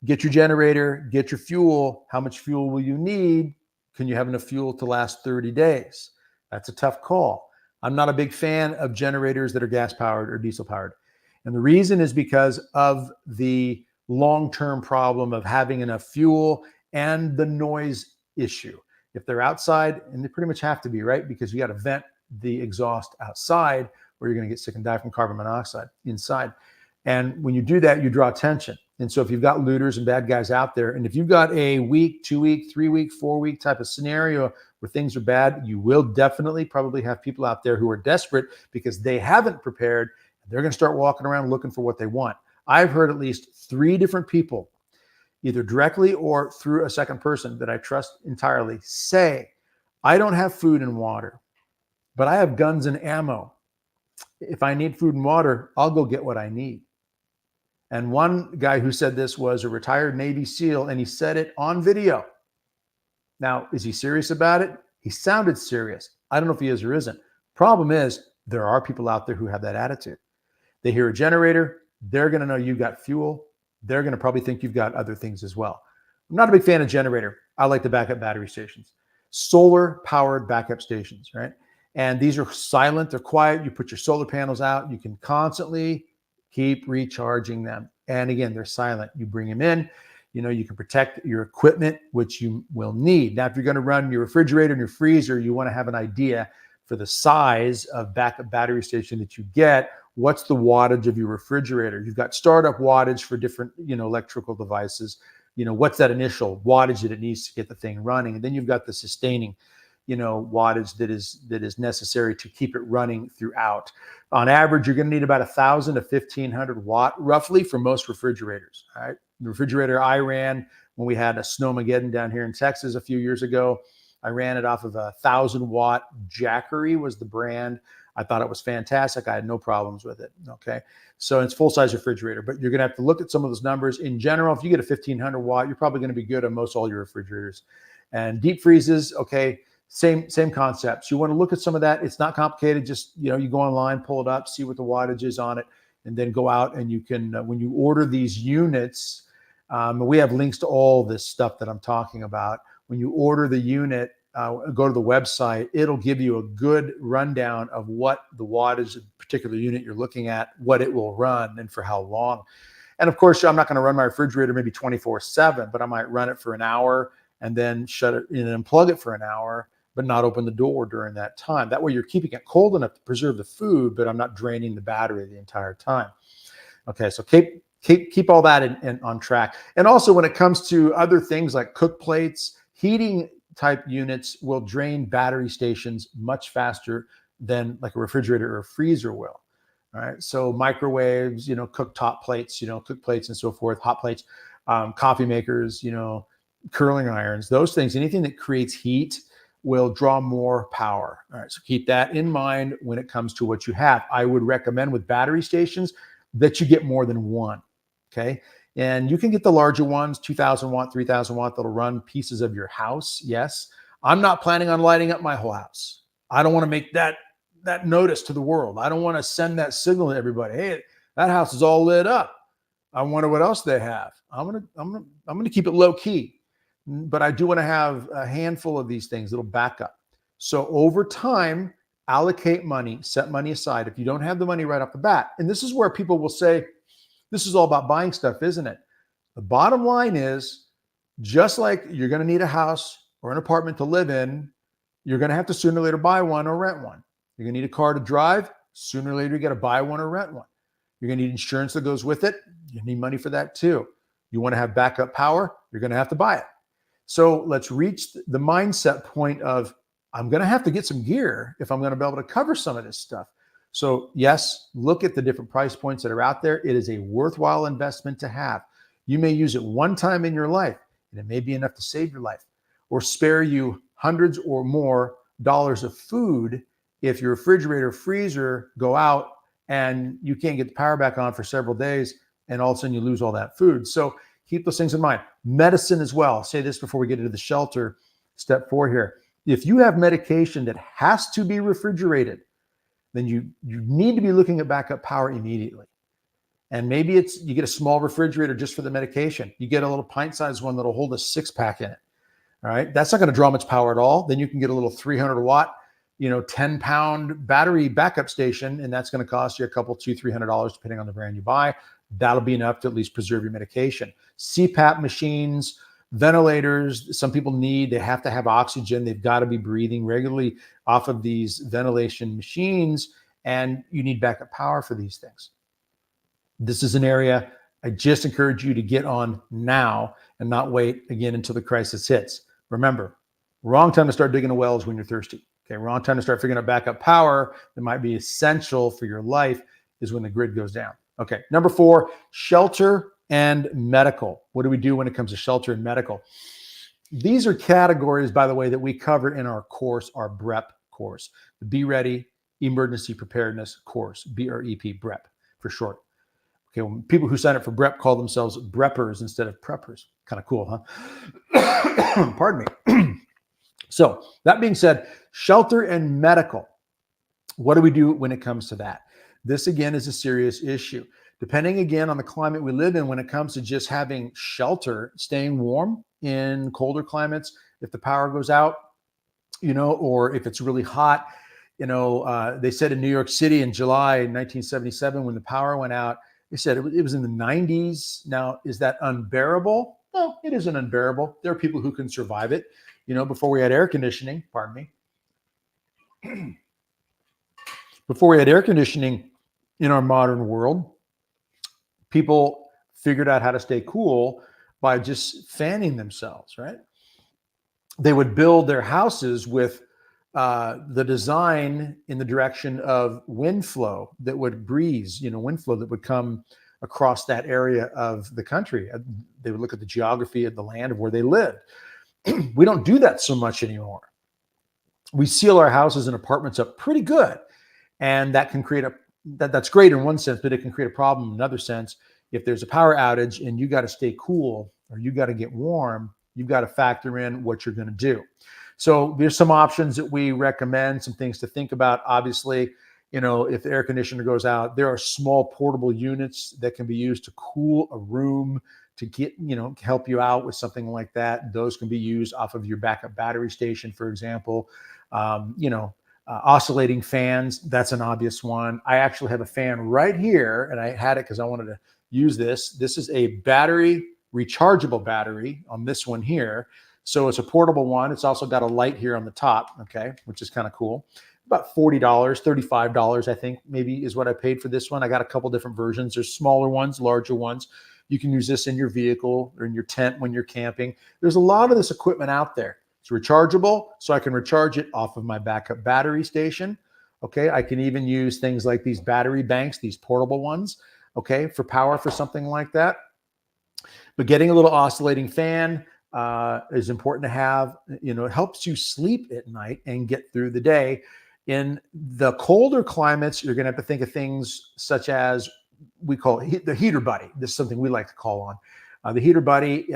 get your generator, get your fuel. How much fuel will you need? Can you have enough fuel to last 30 days? That's a tough call. I'm not a big fan of generators that are gas powered or diesel powered. And the reason is because of the long-term problem of having enough fuel and the noise issue. If they're outside, and they pretty much have to be, right? Because you got to vent the exhaust outside, or you're going to get sick and die from carbon monoxide inside. And when you do that, you draw attention. And so if you've got looters and bad guys out there, and if you've got a week, 2 week, 3 week, 4 week type of scenario where things are bad, you will definitely probably have people out there who are desperate because they haven't prepared. They're going to start walking around looking for what they want. I've heard at least 3 different people, either directly or through a second person that I trust entirely, say, I don't have food and water, but I have guns and ammo. If I need food and water, I'll go get what I need. And one guy who said this was a retired Navy SEAL, and he said it on video. Now, is he serious about it? He sounded serious. I don't know if he is or isn't. Problem is, there are people out there who have that attitude. They hear a generator, they're going to know you've got fuel. They're going to probably think you've got other things as well. I'm not a big fan of generator. I like the backup battery stations. Solar powered backup stations, right? And these are silent, they're quiet. You put your solar panels out, you can constantly keep recharging them. And again, they're silent. You bring them in, you can protect your equipment, which you will need. Now, if you're going to run your refrigerator and your freezer, you want to have an idea for the size of backup battery station that you get. What's the wattage of your refrigerator? You've got startup wattage for different, electrical devices. What's that initial wattage that it needs to get the thing running? And then you've got the sustaining, wattage that is necessary to keep it running throughout. On average, you're going to need about 1,000 to 1,500 watt roughly for most refrigerators. All right. The refrigerator I ran when we had a snowmageddon down here in Texas a few years ago, I ran it off of a 1,000 watt Jackery was the brand. I thought it was fantastic. I had no problems with it. Okay. So it's full size refrigerator, but you're going to have to look at some of those numbers. In general, if you get a 1,500 watt, you're probably going to be good on most all your refrigerators. And deep freezes, okay, same concepts. You want to look at some of that. It's not complicated. Just, you go online, pull it up, see what the wattage is on it, and then go out and you can, when you order these units, we have links to all this stuff that I'm talking about. When you order the unit, go to the website, it'll give you a good rundown of what the wattage of the particular unit you're looking at, what it will run, and for how long. And of course, I'm not going to run my refrigerator maybe 24/7, but I might run it for an hour and then shut it in and unplug it for an hour, but not open the door during that time. That way you're keeping it cold enough to preserve the food, but I'm not draining the battery the entire time. Okay, so keep all that in on track. And also when it comes to other things like cook plates, heating type units will drain battery stations much faster than like a refrigerator or a freezer will. All right, so microwaves, cooktop plates, cook plates and so forth, hot plates, coffee makers, curling irons, those things, anything that creates heat will draw more power. All right, so keep that in mind when it comes to what you have. I would recommend with battery stations that you get more than one, okay? And you can get the larger ones, 2,000 watt, 3,000 watt, that'll run pieces of your house, yes. I'm not planning on lighting up my whole house. I don't want to make that notice to the world. I don't want to send that signal to everybody. Hey, that house is all lit up. I wonder what else they have. I'm gonna keep it low key, but I do want to have a handful of these things that'll back up. So over time, allocate money, set money aside. If you don't have the money right off the bat, and this is where people will say, this is all about buying stuff, isn't it? The bottom line is, just like you're going to need a house or an apartment to live in, you're going to have to sooner or later buy one or rent one. You're going to need a car to drive. Sooner or later, you got to buy one or rent one. You're going to need insurance that goes with it. You need money for that too. You want to have backup power. You're going to have to buy it. So let's reach the mindset point of, I'm going to have to get some gear if I'm going to be able to cover some of this stuff. So yes, look at the different price points that are out there. It is a worthwhile investment to have. You may use it one time in your life, and it may be enough to save your life or spare you hundreds or more dollars of food if your refrigerator, freezer go out and you can't get the power back on for several days, and all of a sudden you lose all that food. So keep those things in mind. Medicine as well. I'll say this before we get into the shelter, step 4 here. If you have medication that has to be refrigerated, then you need to be looking at backup power immediately. And maybe you get a small refrigerator just for the medication. You get a little pint-sized one that'll hold a 6-pack in it. All right, that's not going to draw much power at all. Then you can get a little 300-watt, 10-pound battery backup station, and that's going to cost you a couple, $200-$300 depending on the brand you buy. That'll be enough to at least preserve your medication. CPAP machines, ventilators. Some people they have to have oxygen. They've got to be breathing regularly off of these ventilation machines, and you need backup power for these things. This is an area I just encourage you to get on now and not wait again until the crisis hits. Remember, wrong time to start digging a well is when you're thirsty. Okay, wrong time to start figuring out backup power that might be essential for your life is when the grid goes down. Okay, number 4, shelter and medical. What do we do when it comes to shelter and medical? These are categories, by the way, that we cover in our course, our BREP course, the Be Ready Emergency Preparedness course, BREP, BREP for short. Okay, well, people who sign up for BREP call themselves BREPers instead of preppers. Kind of cool, huh? Pardon me. So that being said, shelter and medical. What do we do when it comes to that? This, again, is a serious issue. Depending, again, on the climate we live in when it comes to just having shelter, staying warm in colder climates, if the power goes out, or if it's really hot, they said in New York City in July 1977 when the power went out, they said it was in the 90s. Now, is that unbearable? No, it isn't unbearable. There are people who can survive it. Before we had air conditioning, pardon me. Before we had air conditioning in our modern world, people figured out how to stay cool by just fanning themselves, right? They would build their houses with the design in the direction of wind flow that would breeze, wind flow that would come across that area of the country. They would look at the geography of the land of where they lived. We don't do that so much anymore. We seal our houses and apartments up pretty good. And that can create that's great in one sense, but it can create a problem in another sense. If there's a power outage and you got to stay cool or you got to get warm, you've got to factor in what you're going to do. So there's some options that we recommend, some things to think about. Obviously, if the air conditioner goes out, there are small portable units that can be used to cool a room to get, help you out with something like that. Those can be used off of your backup battery station, for example. Oscillating fans, that's an obvious one. I actually have a fan right here, and I had it because I wanted to use this. This is a rechargeable battery on this one here. So it's a portable one. It's also got a light here on the top, okay, which is kind of cool. About $40, $35, I think, maybe is what I paid for this one. I got a couple different versions. There's smaller ones, larger ones. You can use this in your vehicle or in your tent when you're camping. There's a lot of this equipment out there. It's rechargeable, so I can recharge it off of my backup battery station. Okay, I can even use things like these battery banks, these portable ones, okay, for power for something like that. But getting a little oscillating fan is important to have. It helps you sleep at night and get through the day. In the colder climates, you're going to have to think of things such as we call the heater buddy. This is something we like to call on. The heater buddy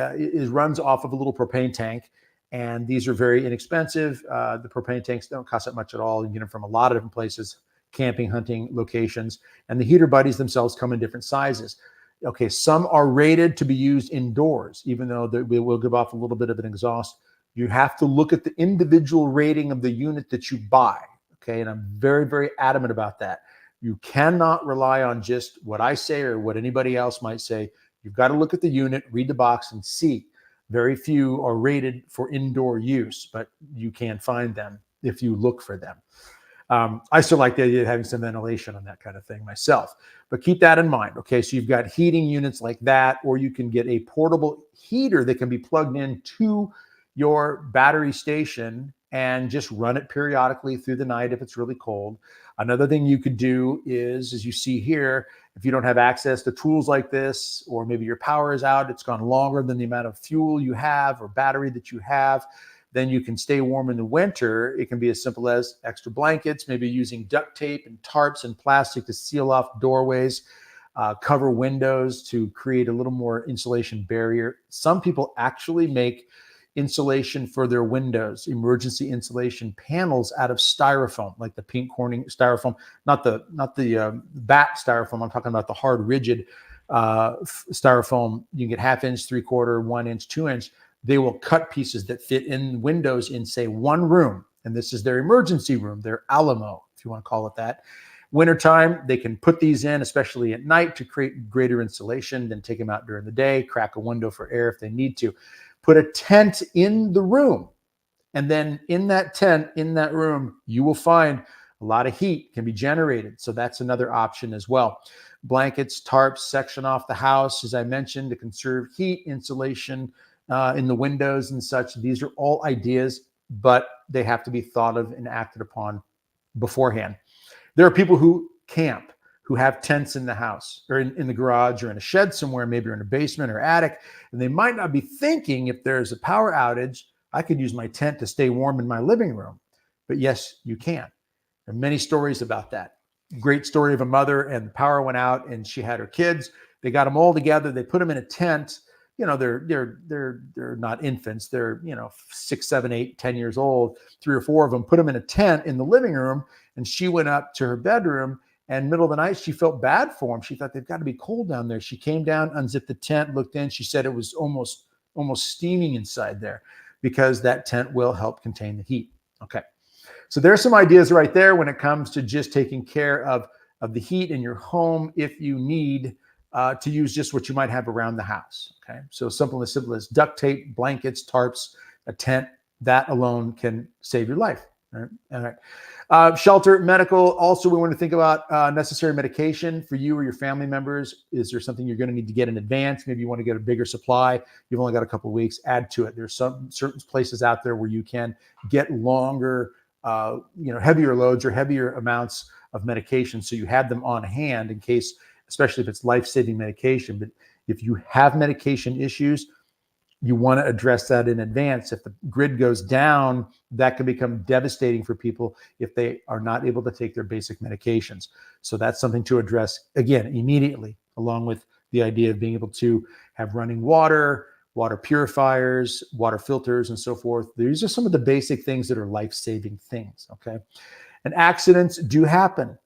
runs off of a little propane tank, and these are very inexpensive. The propane tanks don't cost that much at all. You can get them from a lot of different places, camping, hunting locations, and the heater buddies themselves come in different sizes. Okay, some are rated to be used indoors, even though they will give off a little bit of an exhaust. You have to look at the individual rating of the unit that you buy. Okay. And I'm very, very adamant about that. You cannot rely on just what I say or what anybody else might say. You've got to look at the unit, read the box, and see. Very few are rated for indoor use, but you can find them if you look for them. I still like the idea of having some ventilation on that kind of thing myself, but keep that in mind. Okay, so you've got heating units like that, or you can get a portable heater that can be plugged into your battery station and just run it periodically through the night if it's really cold. Another thing you could do is, as you see here, if you don't have access to tools like this, or maybe your power is out, it's gone longer than the amount of fuel you have or battery that you have, then you can stay warm in the winter. It can be as simple as extra blankets, maybe using duct tape and tarps and plastic to seal off doorways, cover windows to create a little more insulation barrier. Some people actually make insulation for their windows, emergency insulation panels out of styrofoam, like the pink Corning styrofoam, not the bat styrofoam. I'm talking about the hard, rigid styrofoam. You can get 1/2 inch, 3/4, 1 inch, 2 inch. They will cut pieces that fit in windows in, say, one room. And this is their emergency room, their Alamo, if you want to call it that. Wintertime, they can put these in, especially at night, to create greater insulation, then take them out during the day, crack a window for air if they need to. Put a tent in the room. And then in that tent, in that room, you will find a lot of heat can be generated. So that's another option as well. Blankets, tarps, section off the house, as I mentioned, to conserve heat, insulation, in the windows and such. These are all ideas, but they have to be thought of and acted upon beforehand. There are people who camp, who have tents in the house or in the garage or in a shed somewhere, maybe in a basement or attic, and they might not be thinking, if there's a power outage, I could use my tent to stay warm in my living room. But yes, you can. There are many stories about that. Great story of a mother, and the power went out and she had her kids. They got them all together. They put them in a tent. You know, they're not infants. They're, 6, 7, 8, 10 years old, 3 or 4 of them, put them in a tent in the living room. And she went up to her bedroom, and middle of the night, she felt bad for them. She thought they've got to be cold down there. She came down, unzipped the tent, looked in. She said it was almost steaming inside there, because that tent will help contain the heat. Okay. So there's some ideas right there when it comes to just taking care of the heat in your home if you need to use just what you might have around the house. Okay, so simple as duct tape, blankets, tarps, a tent. That alone can save your life. All right. Shelter, medical. Also, we want to think about necessary medication for you or your family members. Is there something you're going to need to get in advance? Maybe you want to get a bigger supply. You've only got a couple of weeks. Add to it. There's some certain places out there where you can get longer, heavier loads or heavier amounts of medication, so you have them on hand in case, especially if it's life-saving medication. But if you have medication issues, you want to address that in advance. If the grid goes down, that can become devastating for people if they are not able to take their basic medications. So that's something to address, again, immediately, along with the idea of being able to have running water, water purifiers, water filters, and so forth. These are some of the basic things that are life-saving things, okay? And accidents do happen.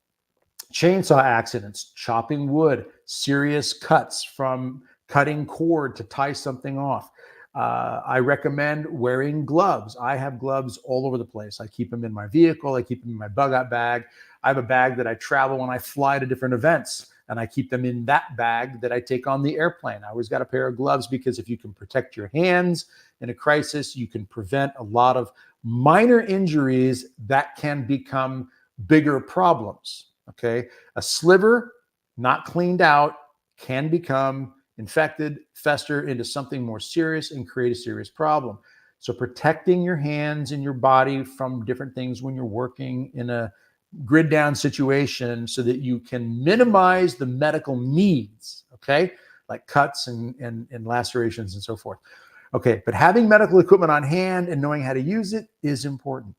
Chainsaw accidents, chopping wood, serious cuts from cutting cord to tie something off. I recommend wearing gloves. I have gloves all over the place. I keep them in my vehicle. I keep them in my bug-out bag. I have a bag that I travel when I fly to different events, and I keep them in that bag that I take on the airplane. I always got a pair of gloves, because if you can protect your hands in a crisis, you can prevent a lot of minor injuries that can become bigger problems. Okay, a sliver not cleaned out can become infected, fester into something more serious, and create a serious problem. So protecting your hands and your body from different things when you're working in a grid down situation, so that you can minimize the medical needs, okay, like cuts and lacerations and so forth. Okay, but having medical equipment on hand and knowing how to use it is important.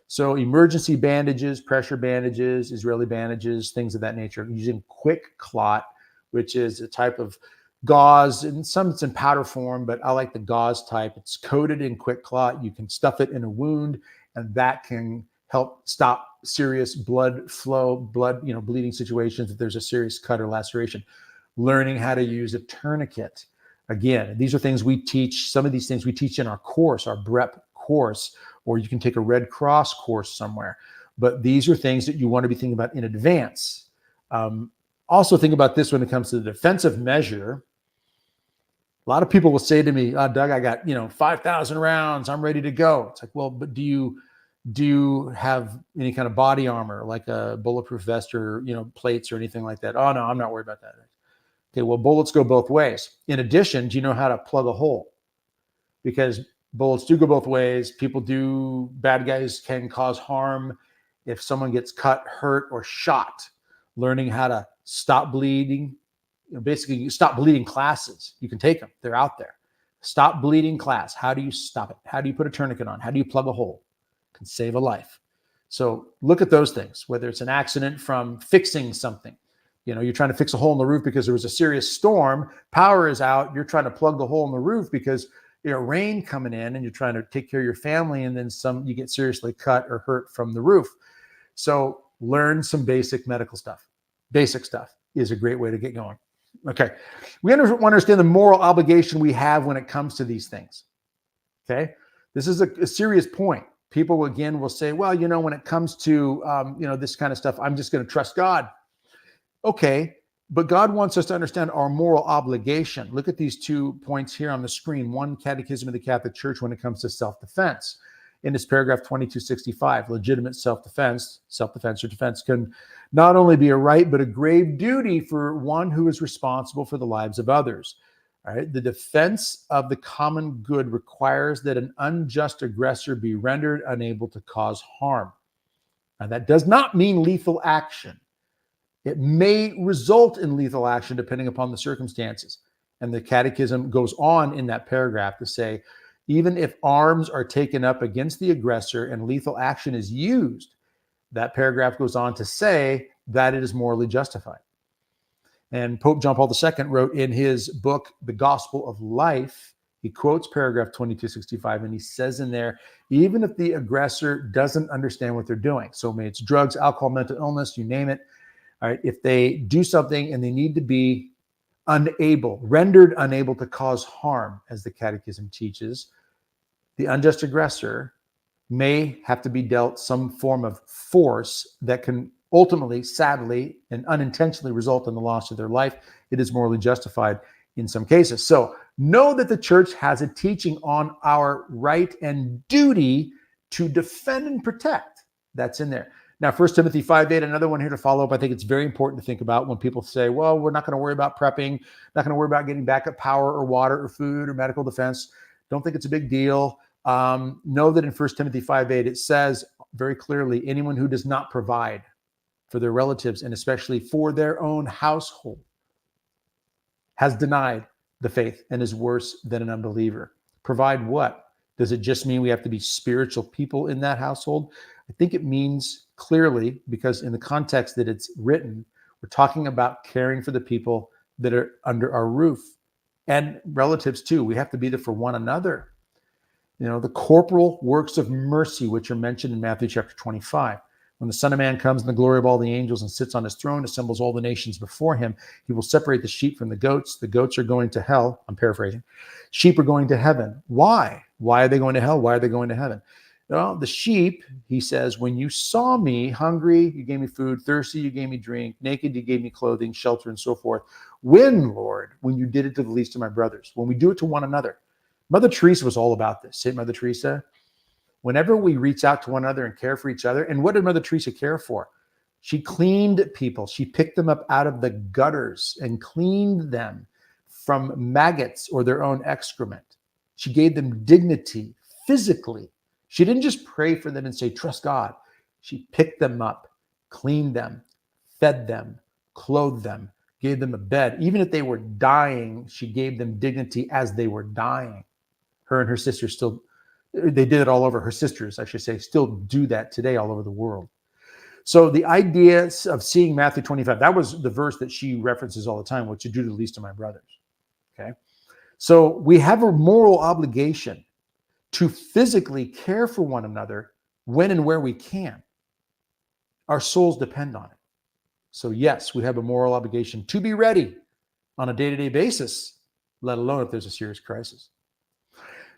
So emergency bandages, pressure bandages, Israeli bandages, things of that nature, using quick clot, which is a type of gauze, and some it's in powder form, but I like the gauze type. It's coated in quick clot. You can stuff it in a wound, and that can help stop serious blood flow, bleeding situations if there's a serious cut or laceration. Learning how to use a tourniquet. Again, these are things we teach. Some of these things we teach in our course, our BREP course, or you can take a Red Cross course somewhere. but these are things that you want to be thinking about in advance. Also think about this when it comes to the defensive measure. A lot of people will say to me, Doug, I got 5,000 rounds. I'm ready to go. It's like, well, but do you have any kind of body armor, like a bulletproof vest or plates or anything like that? Oh no, I'm not worried about that. Okay, well, bullets go both ways. In addition, do you know how to plug a hole? Because bullets do go both ways. Bad guys can cause harm if someone gets cut, hurt, or shot. Learning how to stop bleeding, basically stop bleeding classes. You can take them. They're out there. Stop bleeding class. How do you stop it? How do you put a tourniquet on? How do you plug a hole? Can save a life. So look at those things, whether it's an accident from fixing something. You're trying to fix a hole in the roof because there was a serious storm, power is out, you're trying to plug the hole in the roof because rain coming in and you're trying to take care of your family, and then you get seriously cut or hurt from the roof. So learn some basic medical stuff. Basic stuff is a great way to get going. Okay. We want to understand the moral obligation we have when it comes to these things. Okay. This is a serious point. People again will say, well, when it comes to, this kind of stuff, I'm just going to trust God. Okay. But God wants us to understand our moral obligation. Look at these 2 points here on the screen. One, Catechism of the Catholic Church when it comes to self-defense. In this paragraph 2265, legitimate self-defense or defense can not only be a right, but a grave duty for one who is responsible for the lives of others. All right. The defense of the common good requires that an unjust aggressor be rendered unable to cause harm. Now, that does not mean lethal action. It may result in lethal action depending upon the circumstances. And the Catechism goes on in that paragraph to say, even if arms are taken up against the aggressor and lethal action is used, that paragraph goes on to say that it is morally justified. And Pope John Paul II wrote in his book, The Gospel of Life, he quotes paragraph 2265, and he says in there, even if the aggressor doesn't understand what they're doing, so maybe it's drugs, alcohol, mental illness, you name it, all right, if they do something and they need to be rendered unable to cause harm, as the Catechism teaches, the unjust aggressor may have to be dealt some form of force that can ultimately, sadly, and unintentionally result in the loss of their life. It is morally justified in some cases. So know that the church has a teaching on our right and duty to defend and protect. That's in there. Now, 1 Timothy 5:8, another one here to follow up. I think it's very important to think about when people say, well, we're not going to worry about prepping, not going to worry about getting backup power or water or food or medical defense. Don't think it's a big deal. Know that in 1 Timothy 5:8, it says very clearly, anyone who does not provide for their relatives and especially for their own household has denied the faith and is worse than an unbeliever. Provide what? Does it just mean we have to be spiritual people in that household? I think it means clearly, because in the context that it's written, we're talking about caring for the people that are under our roof and relatives too. We have to be there for one another. The corporal works of mercy, which are mentioned in Matthew chapter 25. When the Son of Man comes in the glory of all the angels and sits on his throne, assembles all the nations before him, he will separate the sheep from the goats. The goats are going to hell. I'm paraphrasing. Sheep are going to heaven. Why? Why are they going to hell? Why are they going to heaven? Well, the sheep, he says, when you saw me hungry, you gave me food, thirsty, you gave me drink, naked, you gave me clothing, shelter, and so forth. When, Lord, when you did it to the least of my brothers, when we do it to one another. Mother Teresa was all about this. St. Mother Teresa, whenever we reach out to one another and care for each other, and what did Mother Teresa care for? She cleaned people. She picked them up out of the gutters and cleaned them from maggots or their own excrement. She gave them dignity physically. She didn't just pray for them and say, trust God. She picked them up, cleaned them, fed them, clothed them, gave them a bed. Even if they were dying, she gave them dignity as they were dying. Her and her sisters they did it all over. Her sisters, I should say, still do that today all over the world. So the idea of seeing Matthew 25, that was the verse that she references all the time, what you do to the least of my brothers. Okay. So we have a moral obligation to physically care for one another when and where we can. Our souls depend on it. So yes, we have a moral obligation to be ready on a day-to-day basis, let alone if there's a serious crisis.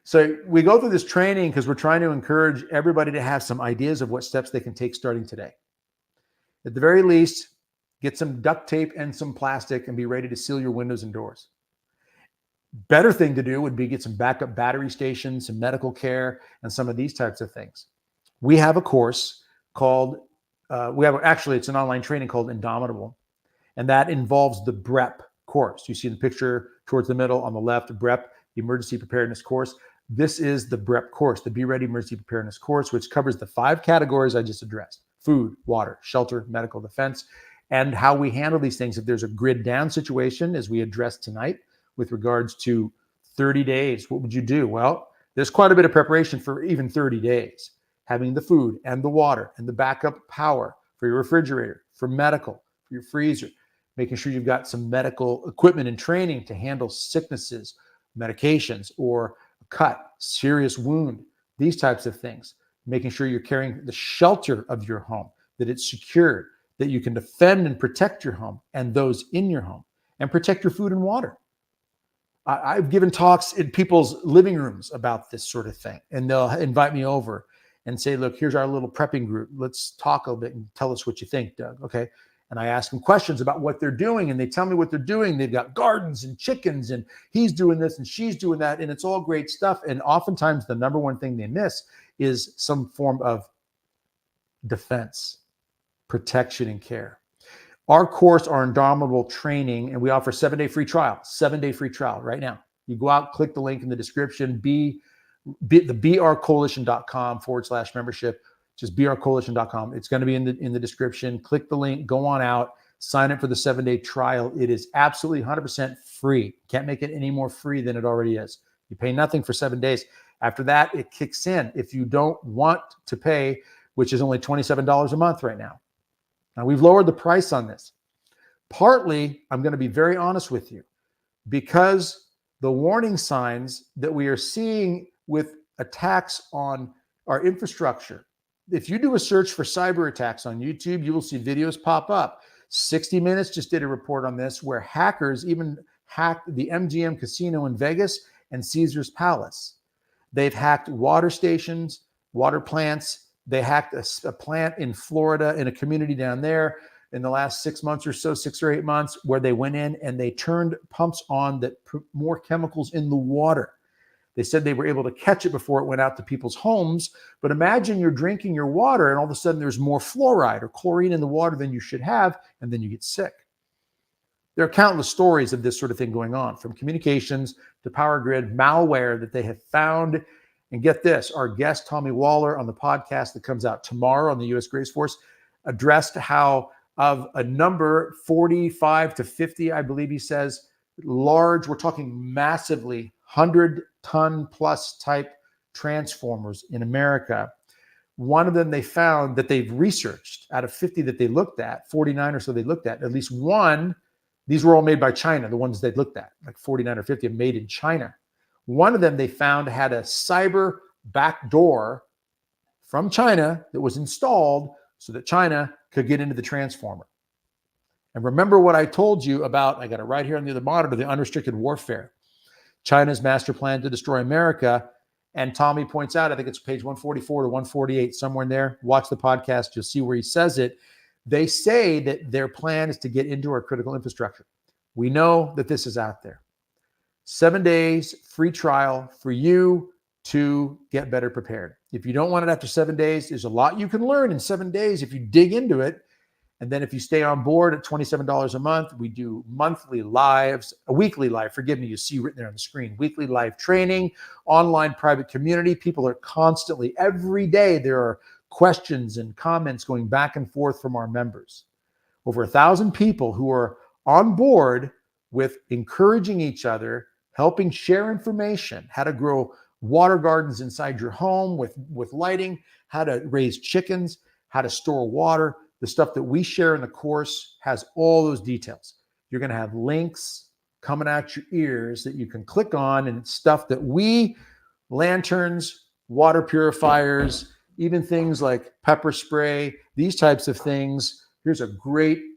So we go through this training because we're trying to encourage everybody to have some ideas of what steps they can take starting today. At the very least, get some duct tape and some plastic and be ready to seal your windows and doors. Better thing to do would be get some backup battery stations, some medical care, and some of these types of things. We have a course called, it's an online training called Indomitable, and that involves the BREP course. You see the picture towards the middle on the left, BREP, the Emergency Preparedness Course. This is the BREP course, the Be Ready Emergency Preparedness Course, which covers the 5 categories I just addressed: food, water, shelter, medical, defense, and how we handle these things. If there's a grid down situation, as we addressed tonight, with regards to 30 days, what would you do? Well, there's quite a bit of preparation for even 30 days. Having the food and the water and the backup power for your refrigerator, for medical, for your freezer, making sure you've got some medical equipment and training to handle sicknesses, medications, or a cut, serious wound, these types of things. Making sure you're carrying the shelter of your home, that it's secured, that you can defend and protect your home and those in your home, and protect your food and water. I've given talks in people's living rooms about this sort of thing, and they'll invite me over and say, look, here's our little prepping group. Let's talk a little bit and tell us what you think, Doug. Okay. And I ask them questions about what they're doing, and they tell me what they're doing. They've got gardens and chickens, and he's doing this and she's doing that, and it's all great stuff. And oftentimes the number one thing they miss is some form of defense, protection, and care. Our course, our Indomitable training, and we offer 7-day free trial, 7-day free trial right now. You go out, click the link in the description, the brcoalition.com/membership, just brcoalition.com. It's going to be in the description. Click the link, go on out, sign up for the 7-day trial. It is absolutely 100% free. Can't make it any more free than it already is. You pay nothing for 7 days. After that, it kicks in. If you don't want to pay, which is only $27 a month right now. Now, we've lowered the price on this. Partly, I'm going to be very honest with you, because the warning signs that we are seeing with attacks on our infrastructure. If you do a search for cyber attacks on YouTube, you will see videos pop up. 60 Minutes just did a report on this, where hackers even hacked the MGM Casino in Vegas and Caesar's Palace. They've hacked water stations, water plants. They hacked a plant in Florida, in a community down there, in the last 6 months or so, 6 or 8 months, where they went in and they turned pumps on that put more chemicals in the water. They said they were able to catch it before it went out to people's homes. But imagine you're drinking your water and all of a sudden there's more fluoride or chlorine in the water than you should have, and then you get sick. There are countless stories of this sort of thing going on, from communications to power grid, malware that they have found. And get this, our guest, Tommy Waller, on the podcast that comes out tomorrow on the U.S. Grace Force, addressed how of a number, 45 to 50, I believe he says, large, we're talking massively, 100-ton plus type transformers in America. One of them they found that they've researched, out of 50 that they looked at, 49 or so they looked at least one, these were all made by China, the ones they looked at, like 49 or 50 are made in China. One of them they found had a cyber backdoor from China that was installed so that China could get into the transformer. And remember what I told you about, I got it right here on the other monitor, the unrestricted warfare. China's master plan to destroy America. And Tommy points out, I think it's page 144 to 148, somewhere in there. Watch the podcast, you'll see where he says it. They say that their plan is to get into our critical infrastructure. We know that this is out there. 7 days, free trial for you to get better prepared. If you don't want it after 7 days, there's a lot you can learn in 7 days if you dig into it. And then if you stay on board at $27 a month, we do monthly lives, a weekly live, forgive me, you see written there on the screen, weekly live training, online private community. People are constantly, every day, there are questions and comments going back and forth from our members. Over 1,000 people who are on board with encouraging each other, helping share information, how to grow water gardens inside your home with lighting, how to raise chickens, how to store water. The stuff that we share in the course has all those details. You're going to have links coming out your ears that you can click on, and it's stuff that we, lanterns, water purifiers, even things like pepper spray, these types of things. Here's the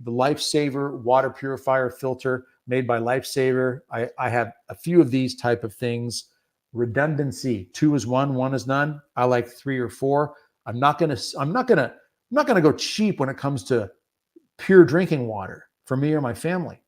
Lifesaver water purifier filter made by Lifesaver. I have a few of these type of things redundancy. 2 is 1, 1 is none. I like 3 or 4. I'm not going to go cheap when it comes to pure drinking water for me or my family.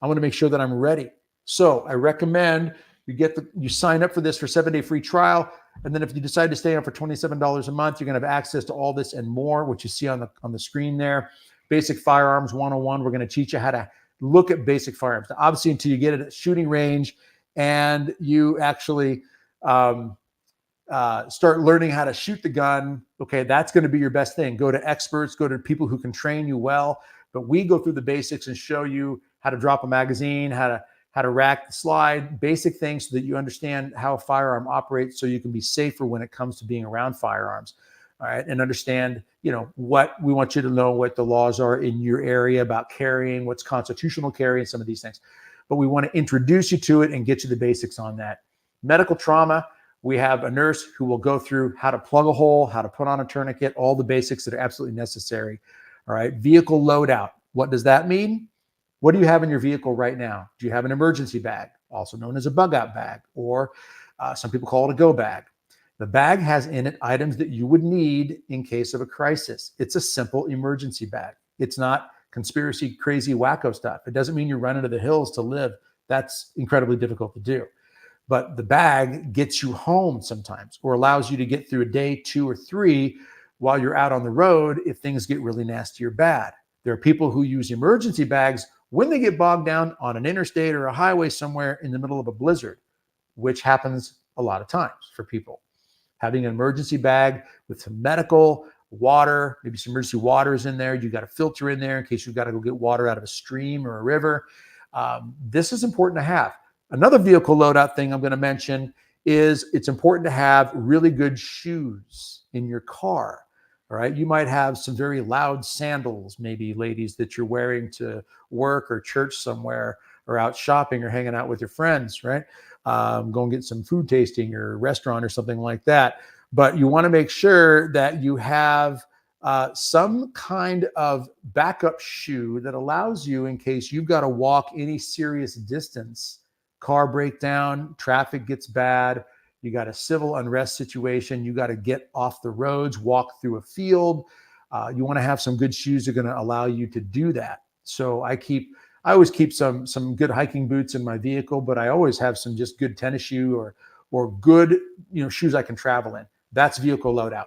I want to make sure that I'm ready. So I recommend you sign up for this for 7-day free trial. And then if you decide to stay on for $27 a month, you're going to have access to all this and more, which you see on the screen there. Basic Firearms 101. We're going to teach you how to look at basic firearms. Now, obviously, until you get it at shooting range and you actually start learning how to shoot the gun, okay, that's going to be your best thing. Go to experts, go to people who can train you well. But we go through the basics and show you how to drop a magazine, how to rack the slide, basic things so that you understand how a firearm operates so you can be safer when it comes to being around firearms. All right. And understand, what we want you to know, what the laws are in your area about carrying, what's constitutional carry, and some of these things. But we want to introduce you to it and get you the basics on that. Medical trauma, we have a nurse who will go through how to plug a hole, how to put on a tourniquet, all the basics that are absolutely necessary. All right. Vehicle loadout. What does that mean? What do you have in your vehicle right now? Do you have an emergency bag, also known as a bug out bag, or some people call it a go bag? The bag has in it items that you would need in case of a crisis. It's a simple emergency bag. It's not conspiracy, crazy, wacko stuff. It doesn't mean you're running to the hills to live. That's incredibly difficult to do. But the bag gets you home sometimes, or allows you to get through a day, 2 or 3, while you're out on the road if things get really nasty or bad. There are people who use emergency bags when they get bogged down on an interstate or a highway somewhere in the middle of a blizzard, which happens a lot of times for people. Having an emergency bag with some medical, water, maybe some emergency water is in there. You got a filter in there in case you've got to go get water out of a stream or a river. This is important to have. Another vehicle loadout thing I'm going to mention is it's important to have really good shoes in your car. All right. You might have some very loud sandals, maybe ladies, that you're wearing to work or church somewhere, or out shopping or hanging out with your friends, right? Go and get some food tasting or restaurant or something like that. But you want to make sure that you have some kind of backup shoe that allows you, in case you've got to walk any serious distance, car breakdown, traffic gets bad, you got a civil unrest situation, you got to get off the roads, walk through a field. You want to have some good shoes that are going to allow you to do that. So I always keep some good hiking boots in my vehicle, but I always have some just good tennis shoe or good shoes I can travel in. That's vehicle loadout.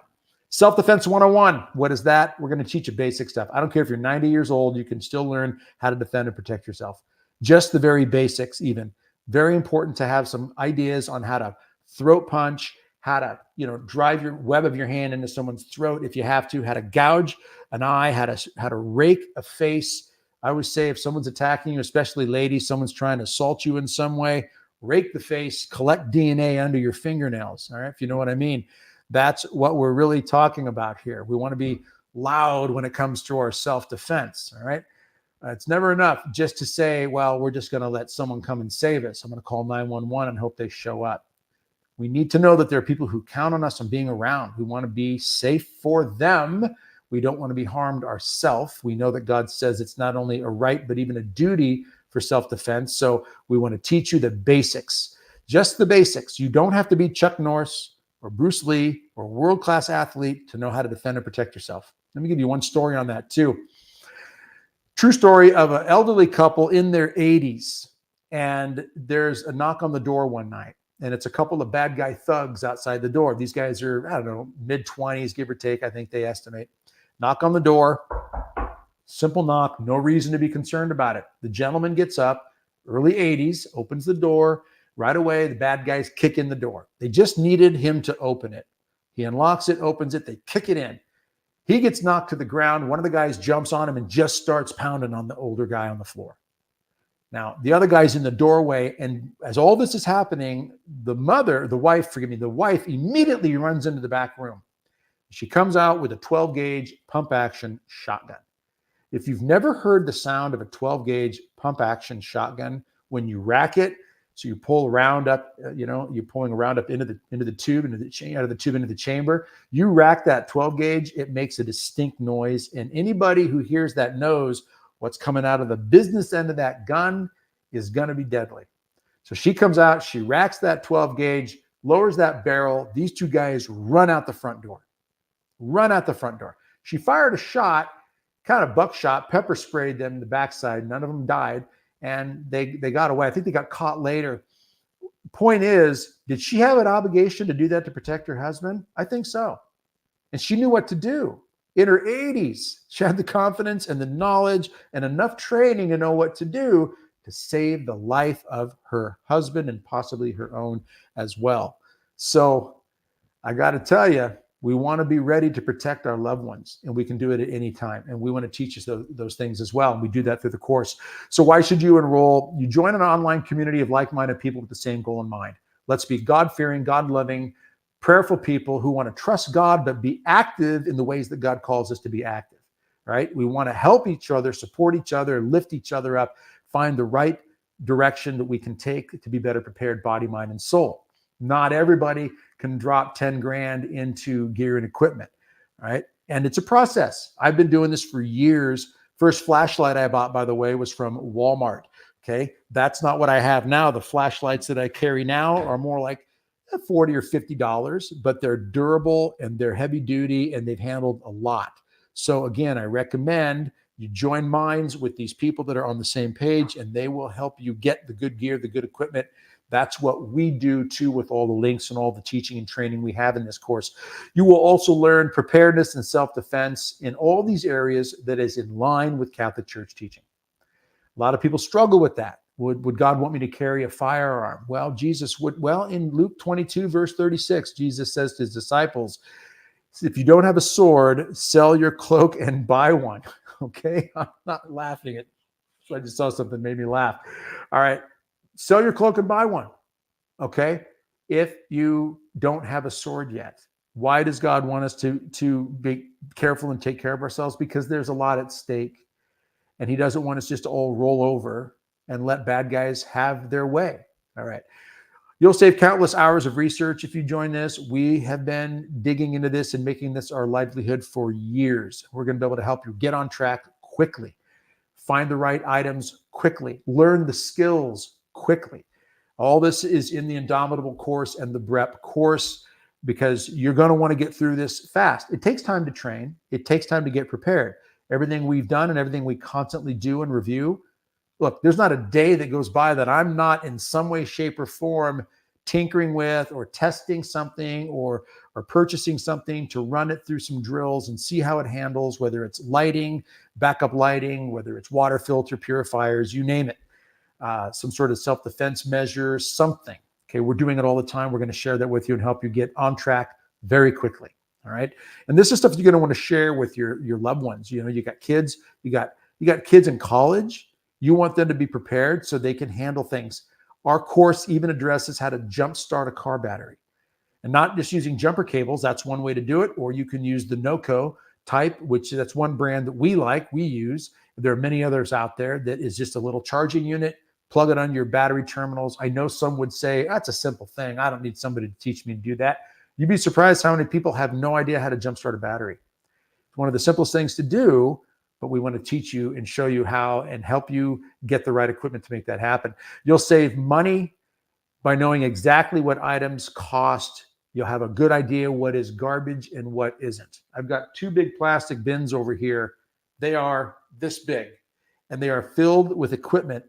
Self-defense 101. What is that? We're going to teach you basic stuff. I don't care if you're 90 years old, you can still learn how to defend and protect yourself. Just the very basics even. Very important to have some ideas on how to throat punch, how to drive your web of your hand into someone's throat if you have to, how to gouge an eye, how to rake a face. I always say if someone's attacking you, especially ladies, someone's trying to assault you in some way, rake the face, collect DNA under your fingernails. All right, if you know what I mean. That's what we're really talking about here. We want to be loud when it comes to our self-defense. All right. It's never enough just to say, well, we're just going to let someone come and save us. I'm going to call 911 and hope they show up. We need to know that there are people who count on us on being around. We want to be safe for them. We don't want to be harmed ourselves. We know that God says it's not only a right, but even a duty for self-defense. So we want to teach you the basics, just the basics. You don't have to be Chuck Norris or Bruce Lee or a world-class athlete to know how to defend and protect yourself. Let me give you one story on that too. True story of an elderly couple in their 80s. And there's a knock on the door one night. And it's a couple of bad guy thugs outside the door. These guys are, I don't know, mid-20s, give or take, I think they estimate. Knock on the door, simple knock, no reason to be concerned about it. The gentleman gets up, early 80s, opens the door. Right away, the bad guys kick in the door. They just needed him to open it. He unlocks it, opens it, they kick it in. He gets knocked to the ground. One of the guys jumps on him and just starts pounding on the older guy on the floor. Now, the other guy's in the doorway, and as all this is happening, the wife immediately runs into the back room. She comes out with a 12-gauge pump-action shotgun. If you've never heard the sound of a 12-gauge pump-action shotgun, when you rack it, so you pull a round up, you're pulling a round up into the tube, out of the tube into the chamber. You rack that 12-gauge, it makes a distinct noise, and anybody who hears that knows what's coming out of the business end of that gun is going to be deadly. So she comes out, she racks that 12-gauge lowers that barrel. These two guys run out the front door. Run out the front door. She fired a shot, kind of buckshot, pepper sprayed them in the backside. None of them died, and they got away. I think they got caught later. Point is, did she have an obligation to do that to protect her husband? I think so. And she knew what to do. In her 80s, she had the confidence and the knowledge and enough training to know what to do to save the life of her husband and possibly her own as well. So I got to tell you, we want to be ready to protect our loved ones, and we can do it at any time. And we want to teach you those things as well. And we do that through the course. So why should you enroll? You join an online community of like-minded people with the same goal in mind. Let's be God-fearing, God-loving, prayerful people who want to trust God, but be active in the ways that God calls us to be active, right? We want to help each other, support each other, lift each other up, find the right direction that we can take to be better prepared, body, mind, and soul. Not everybody can drop 10 grand into gear and equipment, right? And it's a process. I've been doing this for years. First flashlight I bought, by the way, was from Walmart. Okay. That's not what I have now. The flashlights that I carry now are more like $40 or $50, but they're durable and they're heavy duty and they've handled a lot. So again, I recommend you join minds with these people that are on the same page, and they will help you get the good gear, the good equipment. That's what we do too with all the links and all the teaching and training we have in this course. You will also learn preparedness and self-defense in all these areas that is in line with Catholic Church teaching. A lot of people struggle with that. Would God want me to carry a firearm? Well, Jesus would. Well, in Luke 22, verse 36, Jesus says to his disciples, if you don't have a sword, sell your cloak and buy one. Okay? I'm not laughing at, I just saw something that made me laugh. All right. Sell your cloak and buy one. Okay? If you don't have a sword yet. Why does God want us to be careful and take care of ourselves? Because there's a lot at stake. And he doesn't want us just to all roll over and let bad guys have their way. All right. You'll save countless hours of research if you join this. We have been digging into this and making this our livelihood for years. We're going to be able to help you get on track quickly, find the right items quickly, learn the skills quickly. All this is in the Indomitable course and the BREP course, because you're going to want to get through this fast. It takes time to train. It takes time to get prepared. Everything we've done and everything we constantly do and review. Look, there's not a day that goes by that I'm not in some way, shape, or form tinkering with or testing something or purchasing something to run it through some drills and see how it handles, whether it's lighting, backup lighting, whether it's water filter purifiers, you name it, some sort of self-defense measure, something. Okay, we're doing it all the time. We're going to share that with you and help you get on track very quickly. All right. And this is stuff you're going to want to share with your loved ones. You know, you got kids, you got kids in college. You want them to be prepared so they can handle things. Our course even addresses how to jumpstart a car battery, and not just using jumper cables. That's one way to do it. Or you can use the NOCO type, which that's one brand that we use. There are many others out there that is just a little charging unit. Plug it on your battery terminals. I know some would say, that's a simple thing. I don't need somebody to teach me to do that. You'd be surprised how many people have no idea how to jumpstart a battery. It's one of the simplest things to do, but we want to teach you and show you how and help you get the right equipment to make that happen. You'll save money by knowing exactly what items cost. You'll have a good idea what is garbage and what isn't. I've got 2 big plastic bins over here. They are this big, and they are filled with equipment,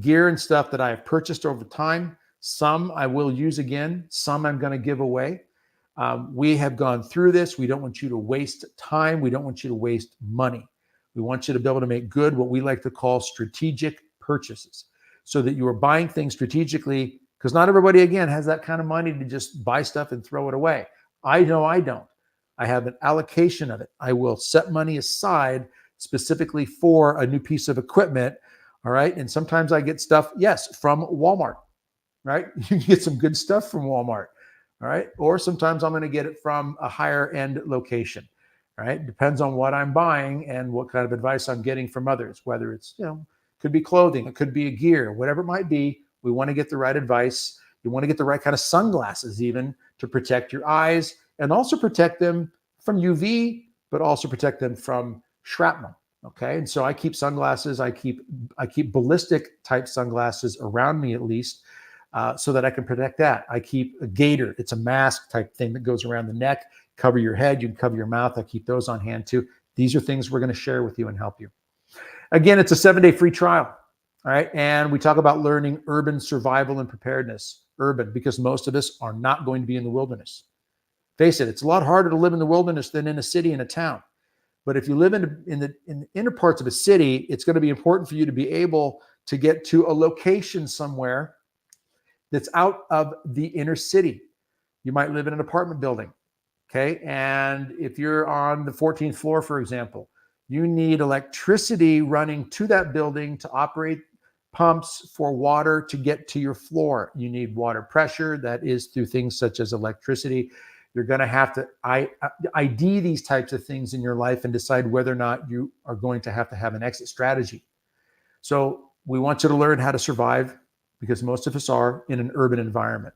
gear and stuff that I have purchased over time. Some I will use again. Some I'm going to give away. We have gone through this. We don't want you to waste time. We don't want you to waste money. We want you to be able to make good, what we like to call strategic purchases, so that you are buying things strategically, because not everybody, again, has that kind of money to just buy stuff and throw it away. I know I don't. I have an allocation of it. I will set money aside specifically for a new piece of equipment. All right. And sometimes I get stuff, yes, from Walmart, right? You can get some good stuff from Walmart. All right. Or sometimes I'm going to get it from a higher end location. All right. Depends on what I'm buying and what kind of advice I'm getting from others, whether it's, could be clothing, it could be a gear, whatever it might be. We want to get the right advice. You want to get the right kind of sunglasses even to protect your eyes and also protect them from UV, but also protect them from shrapnel. Okay. And so I keep sunglasses. I keep ballistic type sunglasses around me, at least. so that I can protect that. I keep a gaiter. It's a mask type thing that goes around the neck, cover your head. You can cover your mouth. I keep those on hand too. These are things we're going to share with you and help you. Again, it's a 7-day free trial. All right. And we talk about learning urban survival and preparedness. Urban, because most of us are not going to be in the wilderness. Face it, it's a lot harder to live in the wilderness than in a city and a town. But if you live in the inner parts of a city, it's going to be important for you to be able to get to a location somewhere that's out of the inner city. You might live in an apartment building. Okay. And if you're on the 14th floor, for example, you need electricity running to that building to operate pumps for water to get to your floor. You need water pressure. That is through things such as electricity. You're going to have to ID these types of things in your life and decide whether or not you are going to have an exit strategy. So we want you to learn how to survive, because most of us are in an urban environment.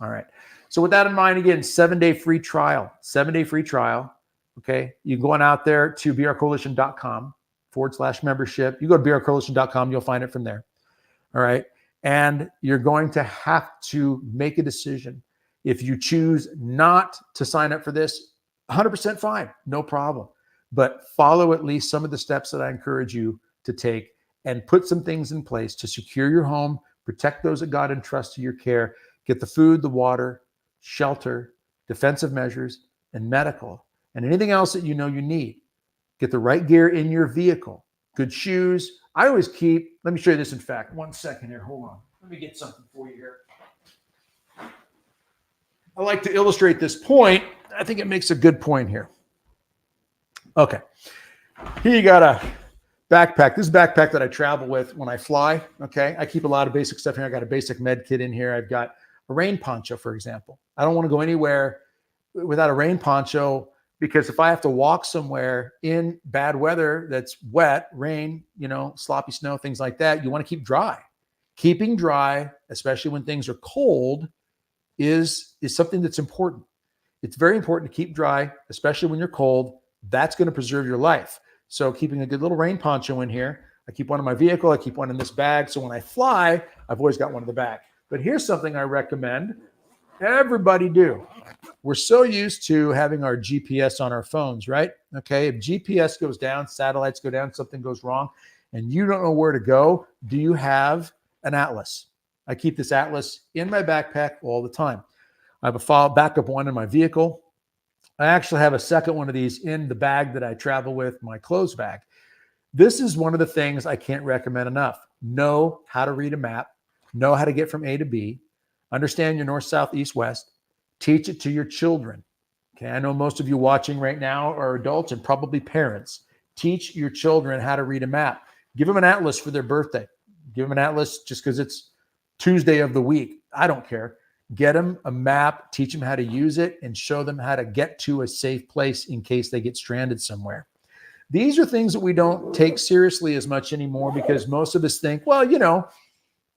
All right. So with that in mind, again, 7-day free trial, 7-day free trial. Okay. You go on out there to brcoalition.com/membership. You go to brcoalition.com, you'll find it from there. All right. And you're going to have to make a decision. If you choose not to sign up for this, 100% fine, no problem. But follow at least some of the steps that I encourage you to take and put some things in place to secure your home, protect those that God entrusts to your care, get the food, the water, shelter, defensive measures, and medical, and anything else that you know you need. Get the right gear in your vehicle, good shoes. I always keep, let me show you this in fact. 1 second here, hold on. Let me get something for you here. I like to illustrate this point. I think it makes a good point here. Okay. Here you got a backpack. This is a backpack that I travel with when I fly. Okay. I keep a lot of basic stuff here. I got a basic med kit in here. I've got a rain poncho, for example. I don't want to go anywhere without a rain poncho, because if I have to walk somewhere in bad weather that's wet, rain, sloppy snow, things like that, you want to keep dry. Keeping dry, especially when things are cold, is something that's important. It's very important to keep dry, especially when you're cold. That's going to preserve your life. So keeping a good little rain poncho in here. I keep one in my vehicle. I keep one in this bag. So when I fly, I've always got one in the bag. But here's something I recommend everybody do. We're so used to having our GPS on our phones, right? Okay. If GPS goes down, satellites go down, something goes wrong, and you don't know where to go, do you have an atlas? I keep this atlas in my backpack all the time. I have a backup one in my vehicle. I actually have a second one of these in the bag that I travel with, my clothes bag. This is one of the things I can't recommend enough. Know how to read a map, know how to get from A to B, understand your north, south, east, west, teach it to your children. Okay, I know most of you watching right now are adults and probably parents. Teach your children how to read a map. Give them an atlas for their birthday. Give them an atlas just because it's Tuesday of the week. I don't care. Get them a map, teach them how to use it, and show them how to get to a safe place in case they get stranded somewhere. These are things that we don't take seriously as much anymore, because most of us think, well,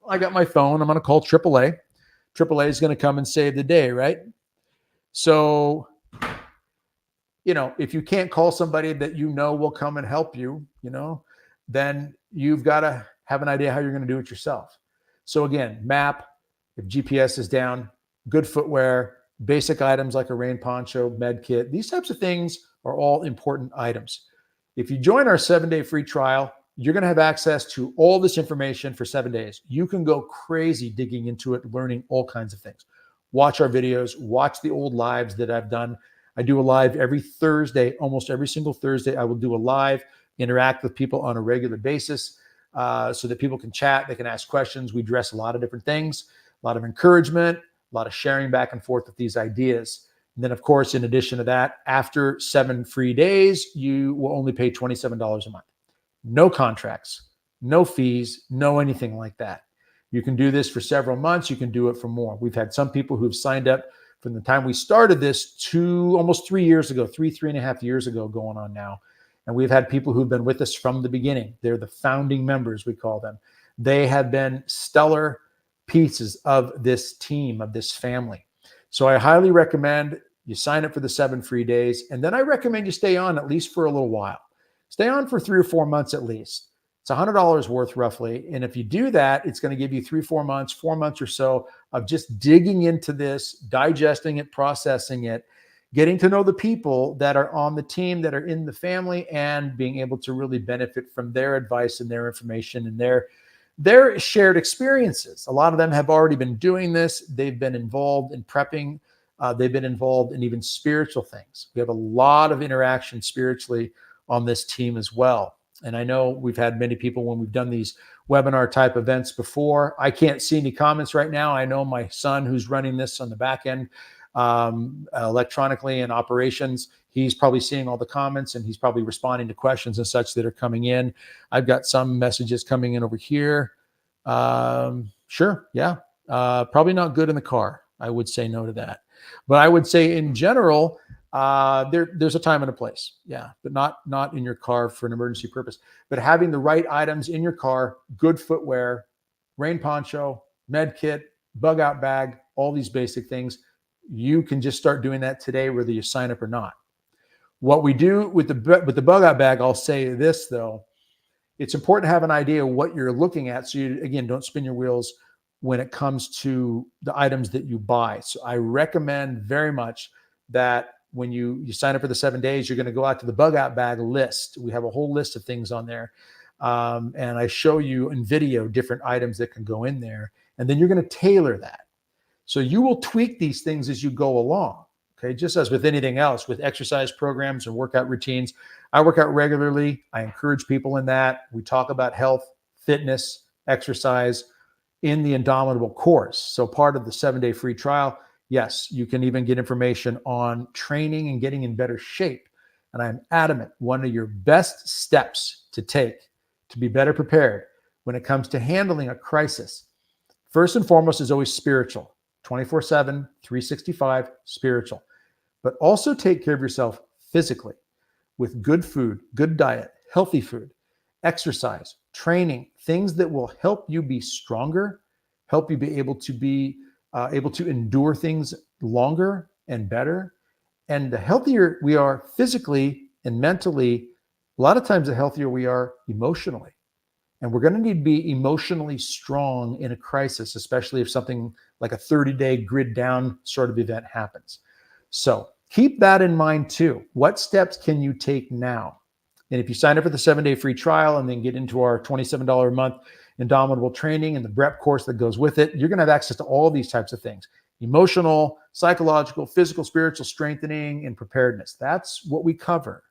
I got my phone. I'm going to call AAA. AAA is going to come and save the day, right? So, if you can't call somebody that will come and help you, then you've got to have an idea how you're going to do it yourself. So again, map, if GPS is down, good footwear, basic items like a rain poncho, med kit, these types of things are all important items. If you join our 7-day free trial, you're going to have access to all this information for 7 days. You can go crazy digging into it, learning all kinds of things. Watch our videos, watch the old lives that I've done. I do a live every Thursday, almost every single Thursday. I will do a live, interact with people on a regular basis. So that people can chat, they can ask questions. We address a lot of different things, a lot of encouragement, a lot of sharing back and forth with these ideas. And then, of course, in addition to that, after 7 free days, you will only pay $27 a month. No contracts, no fees, no anything like that. You can do this for several months. You can do it for more. We've had some people who've signed up from the time we started this to almost 3 years ago, 3.5 years ago going on now. And we've had people who've been with us from the beginning. They're the founding members, we call them. They have been stellar pieces of this team, of this family. So I highly recommend you sign up for the 7 free days. And then I recommend you stay on at least for a little while. Stay on for 3 or 4 months at least. It's $100 worth roughly. And if you do that, it's going to give you 4 months or so of just digging into this, digesting it, processing it, getting to know the people that are on the team, that are in the family, and being able to really benefit from their advice and their information and their shared experiences. A lot of them have already been doing this. They've been involved in prepping. They've been involved in even spiritual things. We have a lot of interaction spiritually on this team as well. And I know we've had many people when we've done these webinar type events before. I can't see any comments right now. I know my son, who's running this on the back end, electronically in operations, he's probably seeing all the comments and he's probably responding to questions and such that are coming in. I've got some messages coming in over here. Sure. Yeah. Probably not good in the car. I would say no to that. But I would say in general, there's a time and a place. Yeah. But not in your car for an emergency purpose, but having the right items in your car, good footwear, rain poncho, med kit, bug out bag, all these basic things. You can just start doing that today, whether you sign up or not. What we do with the bug out bag, I'll say this though, it's important to have an idea of what you're looking at. So you, again, don't spin your wheels when it comes to the items that you buy. So I recommend very much that when you sign up for the 7 days, you're going to go out to the bug out bag list. We have a whole list of things on there. And I show you in video different items that can go in there. And then you're going to tailor that. So you will tweak these things as you go along. Okay. Just as with anything else, with exercise programs and workout routines, I work out regularly. I encourage people in that. We talk about health, fitness, exercise in the Indomitable course. So part of the 7-day free trial, yes, you can even get information on training and getting in better shape. And I'm adamant, one of your best steps to take to be better prepared when it comes to handling a crisis, first and foremost, is always spiritual. 24/7, 365, spiritual. But also take care of yourself physically with good food, good diet, healthy food, exercise, training, things that will help you be stronger, help you be able to endure things longer and better. And the healthier we are physically and mentally, a lot of times the healthier we are emotionally. And we're going to need to be emotionally strong in a crisis, especially if something like a 30-day grid down sort of event happens. So keep that in mind too. What steps can you take now? And if you sign up for the 7-day free trial and then get into our $27 a month Indomitable training and the BREP course that goes with it, you're going to have access to all these types of things: emotional, psychological, physical, spiritual strengthening, and preparedness. That's what we cover.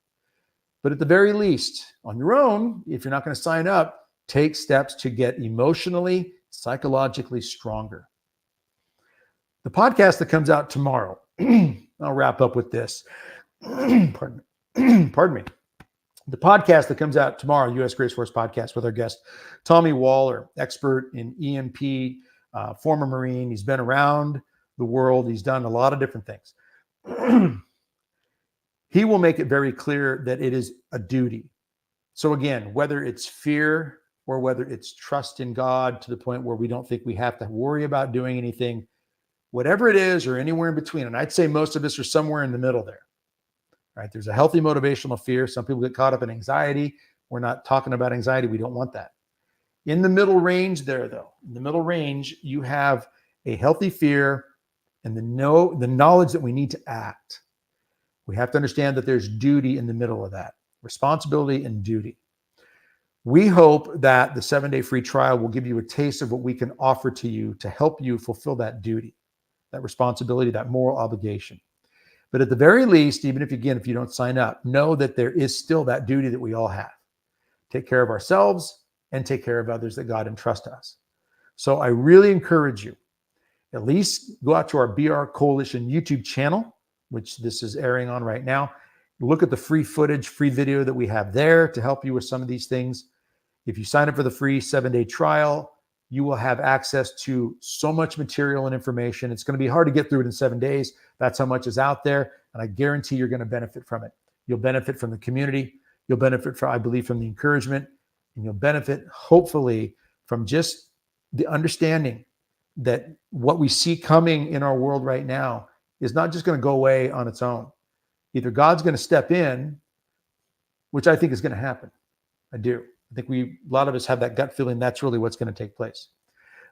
But at the very least, on your own, if you're not going to sign up, take steps to get emotionally, psychologically stronger. The podcast that comes out tomorrow, I'll wrap up with this. Pardon me. The podcast that comes out tomorrow, U.S. Grace Force podcast with our guest, Tommy Waller, expert in EMP, former Marine. He's been around the world. He's done a lot of different things. He will make it very clear that it is a duty. So again, whether it's fear or whether it's trust in God to the point where we don't think we have to worry about doing anything, whatever it is, or anywhere in between. And I'd say most of us are somewhere in the middle there, right? There's a healthy motivational fear. Some people get caught up in anxiety. We're not talking about anxiety. We don't want that. In the middle range there, though, in the middle range, you have a healthy fear and the knowledge that we need to act. We have to understand that there's duty in the middle of that, responsibility and duty. We hope that the 7-day free trial will give you a taste of what we can offer to you to help you fulfill that duty, that responsibility, that moral obligation. But at the very least, even if you don't sign up, know that there is still that duty that we all have. Take care of ourselves and take care of others that God entrusts us. So I really encourage you, at least go out to our BR Coalition YouTube channel, which this is airing on right now. Look at the free footage, free video that we have there to help you with some of these things. If you sign up for the free 7-day trial, you will have access to so much material and information. It's going to be hard to get through it in 7 days. That's how much is out there. And I guarantee you're going to benefit from it. You'll benefit from the community. You'll benefit from, I believe, from the encouragement. And you'll benefit, hopefully, from just the understanding that what we see coming in our world right now is not just going to go away on its own. Either God's going to step in, which I think is going to happen. I do. I think a lot of us have that gut feeling that's really what's going to take place.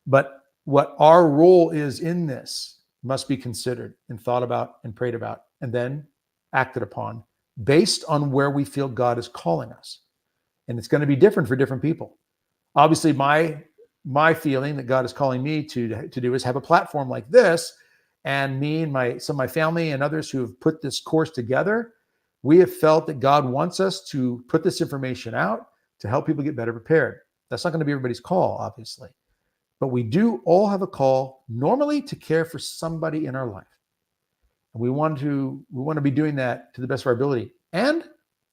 But what our role is in this must be considered and thought about and prayed about and then acted upon based on where we feel God is calling us. And it's going to be different for different people. Obviously, my feeling that God is calling me to do is have a platform like this, and me and some of my family and others who have put this course together, we have felt that God wants us to put this information out to help people get better prepared. That's not going to be everybody's call, obviously, but we do all have a call normally to care for somebody in our life. And we want to be doing that to the best of our ability. And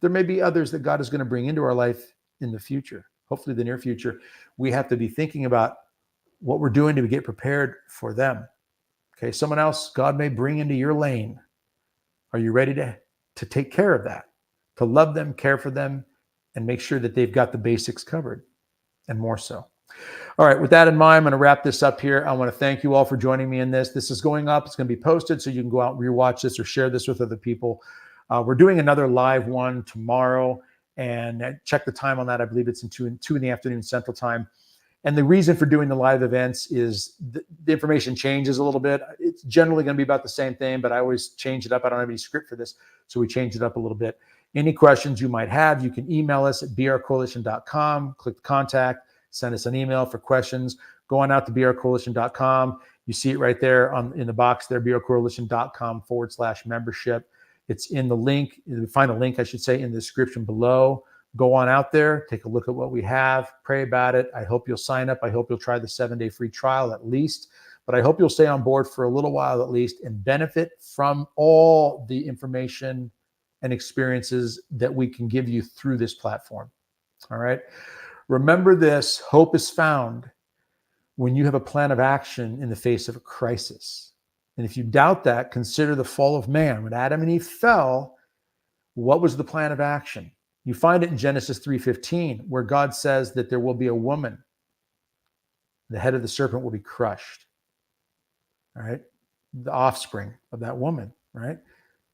there may be others that God is going to bring into our life in the future, hopefully the near future. We have to be thinking about what we're doing to get prepared for them. Okay, someone else God may bring into your lane. Are you ready to take care of that, to love them, care for them, and make sure that they've got the basics covered, and more so? All right, with that in mind, I'm going to wrap this up here. I want to thank you all for joining me in this. This is going up. It's going to be posted, so you can go out and rewatch this or share this with other people. We're doing another live one tomorrow, and check the time on that. I believe it's in 2 in the afternoon Central Time. And the reason for doing the live events is the information changes a little bit. It's generally going to be about the same thing, but I always change it up. I don't have any script for this, so we change it up a little bit. Any questions you might have, you can email us at brcoalition.com, click contact, send us an email for questions. Go on out to brcoalition.com. You see it right there in the box there, brcoalition.com/membership. It's in the link. You find a link, I should say, in the description below. Go on out there, take a look at what we have, pray about it. I hope you'll sign up. I hope you'll try the 7-day free trial at least, but I hope you'll stay on board for a little while at least and benefit from all the information and experiences that we can give you through this platform. All right. Remember this: hope is found when you have a plan of action in the face of a crisis. And if you doubt that, consider the fall of man. When Adam and Eve fell, what was the plan of action? You find it in Genesis 3:15, where God says that there will be a woman. The head of the serpent will be crushed. All right. The offspring of that woman. Right.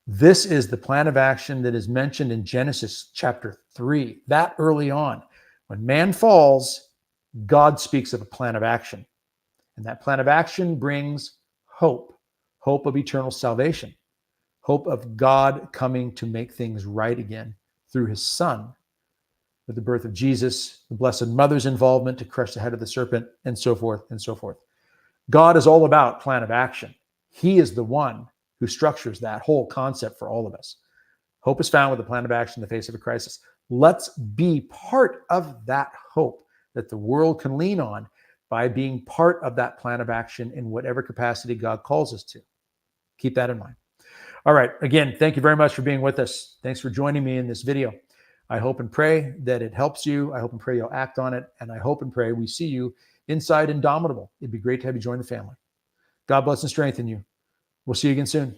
This is the plan of action that is mentioned in Genesis chapter 3, that early on. When man falls, God speaks of a plan of action. And that plan of action brings hope of eternal salvation, hope of God coming to make things right again through his son, with the birth of Jesus, the Blessed Mother's involvement to crush the head of the serpent, and so forth and so forth. God is all about plan of action. He is the one who structures that whole concept for all of us. Hope is found with a plan of action in the face of a crisis. Let's be part of that hope that the world can lean on by being part of that plan of action in whatever capacity God calls us to. Keep that in mind. All right. Again, thank you very much for being with us. Thanks for joining me in this video. I hope and pray that it helps you. I hope and pray you'll act on it. And I hope and pray we see you inside Indomitable. It'd be great to have you join the family. God bless and strengthen you. We'll see you again soon.